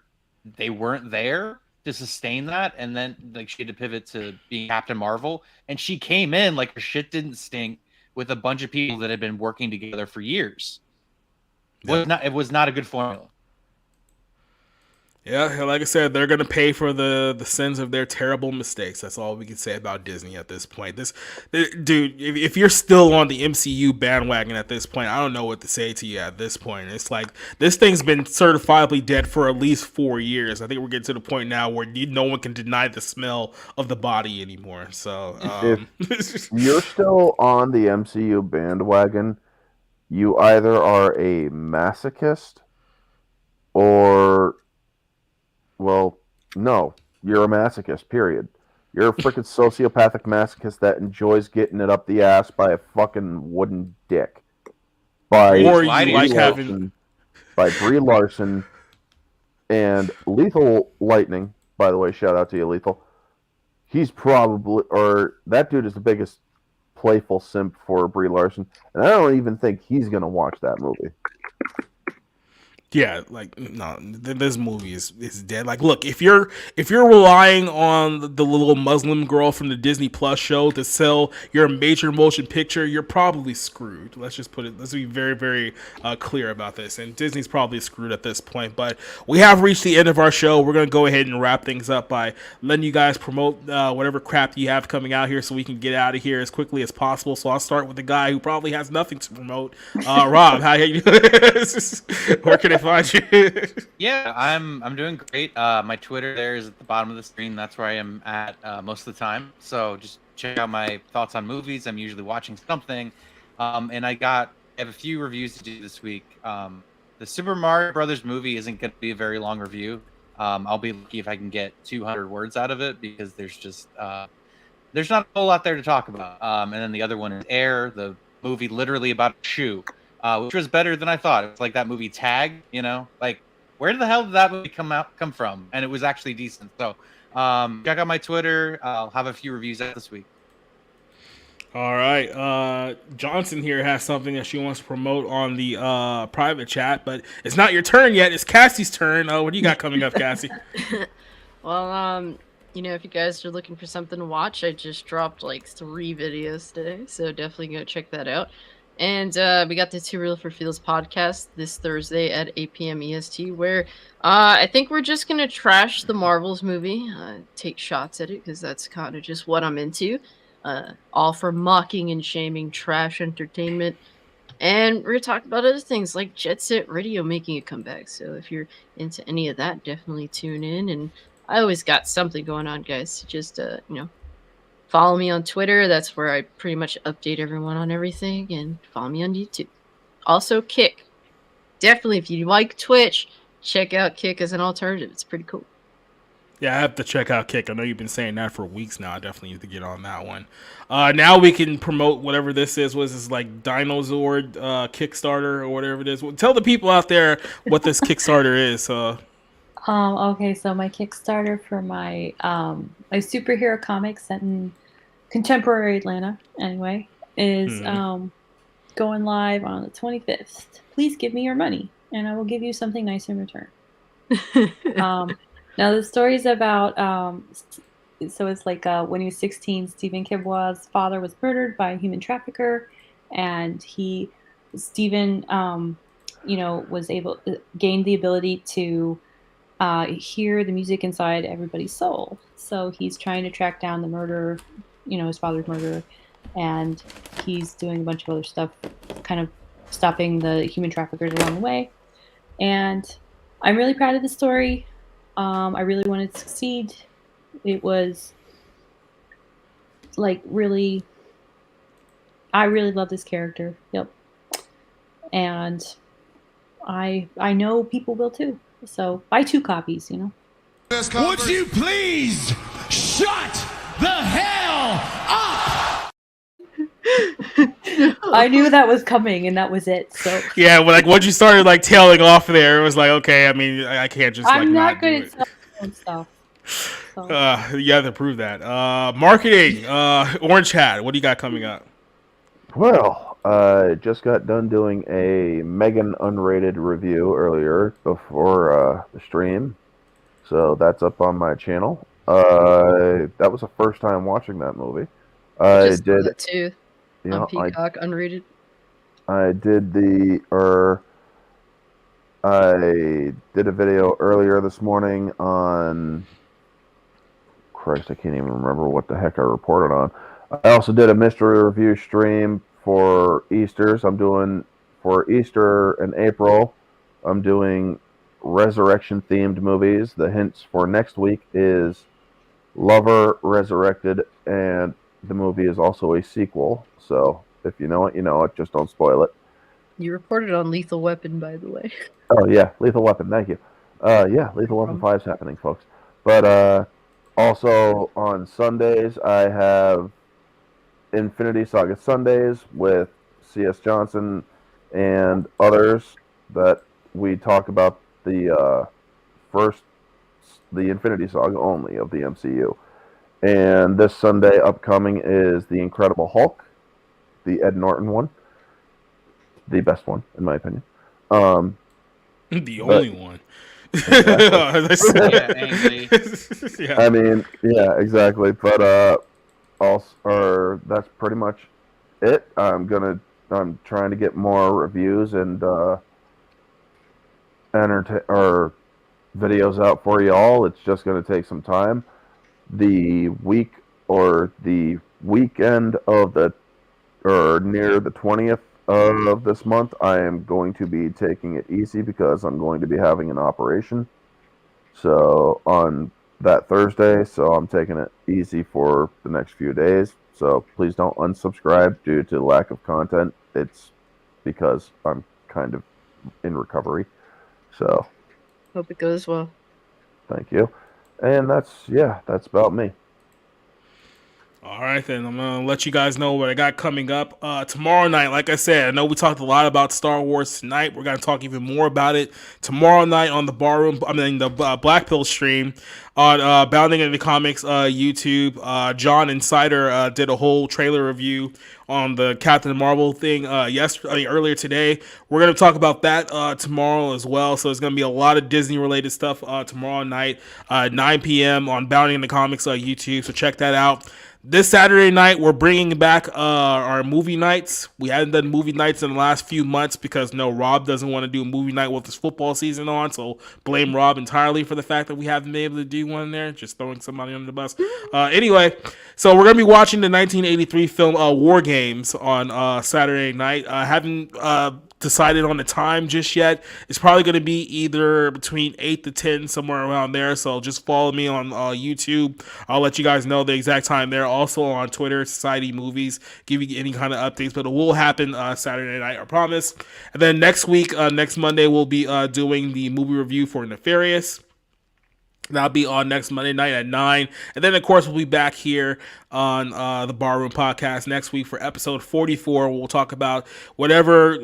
they weren't there to sustain that, and then like she had to pivot to being Captain Marvel, and she came in like her shit didn't stink with a bunch of people that had been working together for years. It was not a good formula. Yeah, like I said, they're gonna pay for the sins of their terrible mistakes. That's all we can say about Disney at this point. Dude, if you're still on the MCU bandwagon at this point, I don't know what to say to you at this point. It's like this thing's been certifiably dead for at least 4 years. I think we're getting to the point now where no one can deny the smell of the body anymore. So, if you're still on the MCU bandwagon, you either are a masochist or. Well, no, you're a masochist, period. You're a freaking sociopathic masochist that enjoys getting it up the ass by a fucking wooden dick. By Brie Larson and Lethal Lightning, by the way, shout out to you, Lethal. He's probably, or that dude is the biggest playful simp for Brie Larson, and I don't even think he's going to watch that movie. Yeah, like no, this movie is dead. Like, look, if you're relying on the little Muslim girl from the Disney Plus show to sell your major motion picture, you're probably screwed. Let's be very, very clear about this. And Disney's probably screwed at this point. But we have reached the end of our show. We're gonna go ahead and wrap things up by letting you guys promote whatever crap you have coming out here, so we can get out of here as quickly as possible. So I'll start with the guy who probably has nothing to promote. Rob, how you? Where can I find you? Yeah, I'm doing great. My Twitter there is at the bottom of the screen. That's where I am at most of the time. So just check out my thoughts on movies. I'm usually watching something. And I have a few reviews to do this week. The Super Mario Brothers movie isn't going to be a very long review. I'll be lucky if I can get 200 words out of it, because there's just there's not a whole lot there to talk about. And then the other one is Air, the movie literally about a shoe. Which was better than I thought. It was like that movie Tag, like where the hell did that movie come from? And it was actually decent. So check out my Twitter. I'll have a few reviews out this week. All right. Johnson here has something that she wants to promote on the private chat, but it's not your turn yet. It's Cassie's turn. What do you got coming up, Cassie? Well, if you guys are looking for something to watch, I just dropped like 3 videos today, so definitely go check that out. And we got the Too Real for Feels podcast this Thursday at 8 p.m. EST, where I think we're just going to trash the Marvels movie, take shots at it, because that's kind of just what I'm into. All for mocking and shaming trash entertainment. And we're going to talk about other things like Jet Set Radio making a comeback. So if you're into any of that, definitely tune in. And I always got something going on, guys. Just, follow me on Twitter. That's where I pretty much update everyone on everything. And follow me on YouTube. Also, Kick. Definitely, if you like Twitch, check out Kick as an alternative. It's pretty cool. Yeah, I have to check out Kick. I know you've been saying that for weeks now. I definitely need to get on that one. Now we can promote whatever this is. What is this, like Dinosaur Kickstarter or whatever it is? Well, tell the people out there what this Kickstarter is. Okay, so my Kickstarter for my my superhero comic set in contemporary Atlanta, anyway, is going live on the 25th. Please give me your money, and I will give you something nice in return. Now the story is about so it's like when he was 16, Stephen Kibwa's father was murdered by a human trafficker, and Stephen was able gained the ability to hear the music inside everybody's soul. So he's trying to track down the murderer, his father's murderer, and he's doing a bunch of other stuff, kind of stopping the human traffickers along the way. And I'm really proud of the story. I really wanted to succeed. It was like really, I really love this character. Yep. And I know people will too. So buy 2 copies, you know. Would you please shut the hell up? I knew that was coming, and that was it. So Yeah, well, like once you started like tailing off there, it was like, okay, I mean, I can't just like I'm not do good it. at selling stuff. So. You have to prove that. Marketing, Orange Hat, what do you got coming up? Well, I just got done doing a Megan unrated review earlier before the stream, so that's up on my channel. That was the first time watching that movie. I Just did that too. you On know, Peacock, unrated. I did I did a video earlier this morning on Christ, I can't even remember what the heck I reported on. I also did a mystery review stream for Easter's. I'm doing for Easter in April. I'm doing resurrection themed movies. The hints for next week is Lover Resurrected, and the movie is also a sequel. So if you know it, you know it. Just don't spoil it. You reported on Lethal Weapon, by the way. Oh yeah, Lethal Weapon. Thank you. Yeah, Lethal Weapon 5 is happening, folks. But also on Sundays, I have Infinity Saga Sundays with C.S. Johnson and others that we talk about the Infinity Saga only of the MCU. And this Sunday upcoming is The Incredible Hulk, the Ed Norton one. The best one, in my opinion. The only one. Yeah, Ainley. Yeah. I mean, yeah, exactly. But also, that's pretty much it. I'm trying to get more reviews and videos out for y'all. It's just going to take some time. The week or the weekend of near the 20th of this month, I am going to be taking it easy because I'm going to be having an operation. So on that Thursday, so I'm taking it easy for the next few days. So please don't unsubscribe due to lack of content. It's because I'm kind of in recovery. So Hope it goes well. thank you. And that's about me. All right, then. I'm going to let you guys know what I got coming up tomorrow night. Like I said, I know we talked a lot about Star Wars tonight. We're going to talk even more about it tomorrow night on the the Black Pill stream on Bounding into Comics YouTube. John Insider did a whole trailer review on the Captain Marvel thing earlier today. We're going to talk about that tomorrow as well. So there's going to be a lot of Disney-related stuff tomorrow night, 9 p.m. on Bounding into Comics YouTube. So check that out. This Saturday night, we're bringing back our movie nights. We haven't done movie nights in the last few months because Rob doesn't want to do a movie night with his football season on. So blame Rob entirely for the fact that we haven't been able to do one there. Just throwing somebody under the bus. Anyway, so we're going to be watching the 1983 film War Games on Saturday night. I haven't decided on the time just yet. It's probably going to be either between 8 to 10, somewhere around there. So just follow me on YouTube. I'll let you guys know the exact time there. Also on Twitter, Society Movies, give you any kind of updates. But it will happen Saturday night, I promise. And then next week, next Monday, we'll be doing the movie review for Nefarious. That'll be on next Monday night at 9. And then, of course, we'll be back here on the Barroom Podcast next week for episode 44. We'll talk about whatever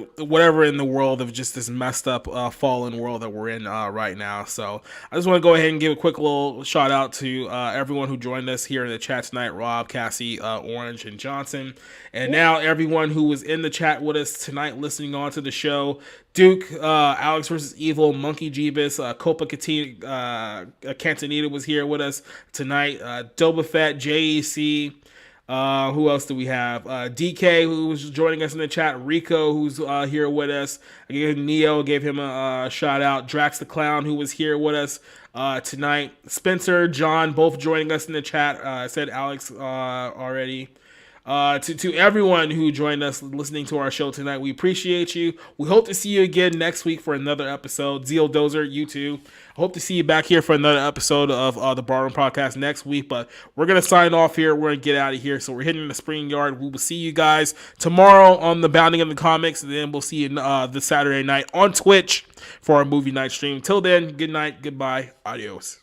in the world of just this messed up fallen world that we're in right now. So I just want to go ahead and give a quick little shout out to everyone who joined us here in the chat tonight. Rob, Cassie, Orange, and Johnson. And now everyone who was in the chat with us tonight listening on to the show. Duke, Alex vs. Evil, Monkey Jeebus, Copa Cantanita was here with us tonight. Doba Fett, JEC. Who else do we have? DK, who was joining us in the chat. Rico, who's here with us. Neo gave him a shout out. Drax the Clown, who was here with us tonight. Spencer, John, both joining us in the chat. I said Alex already. To everyone who joined us listening to our show tonight, we appreciate you. We hope to see you again next week for another episode. Zeal Dozer, you too. I hope to see you back here for another episode of the Barroom Podcast next week. But we're going to sign off here. We're going to get out of here. So we're hitting the spring yard. We will see you guys tomorrow on the Bounding in the Comics. And then we'll see you this Saturday night on Twitch for our movie night stream. Till then, good night, goodbye, adios.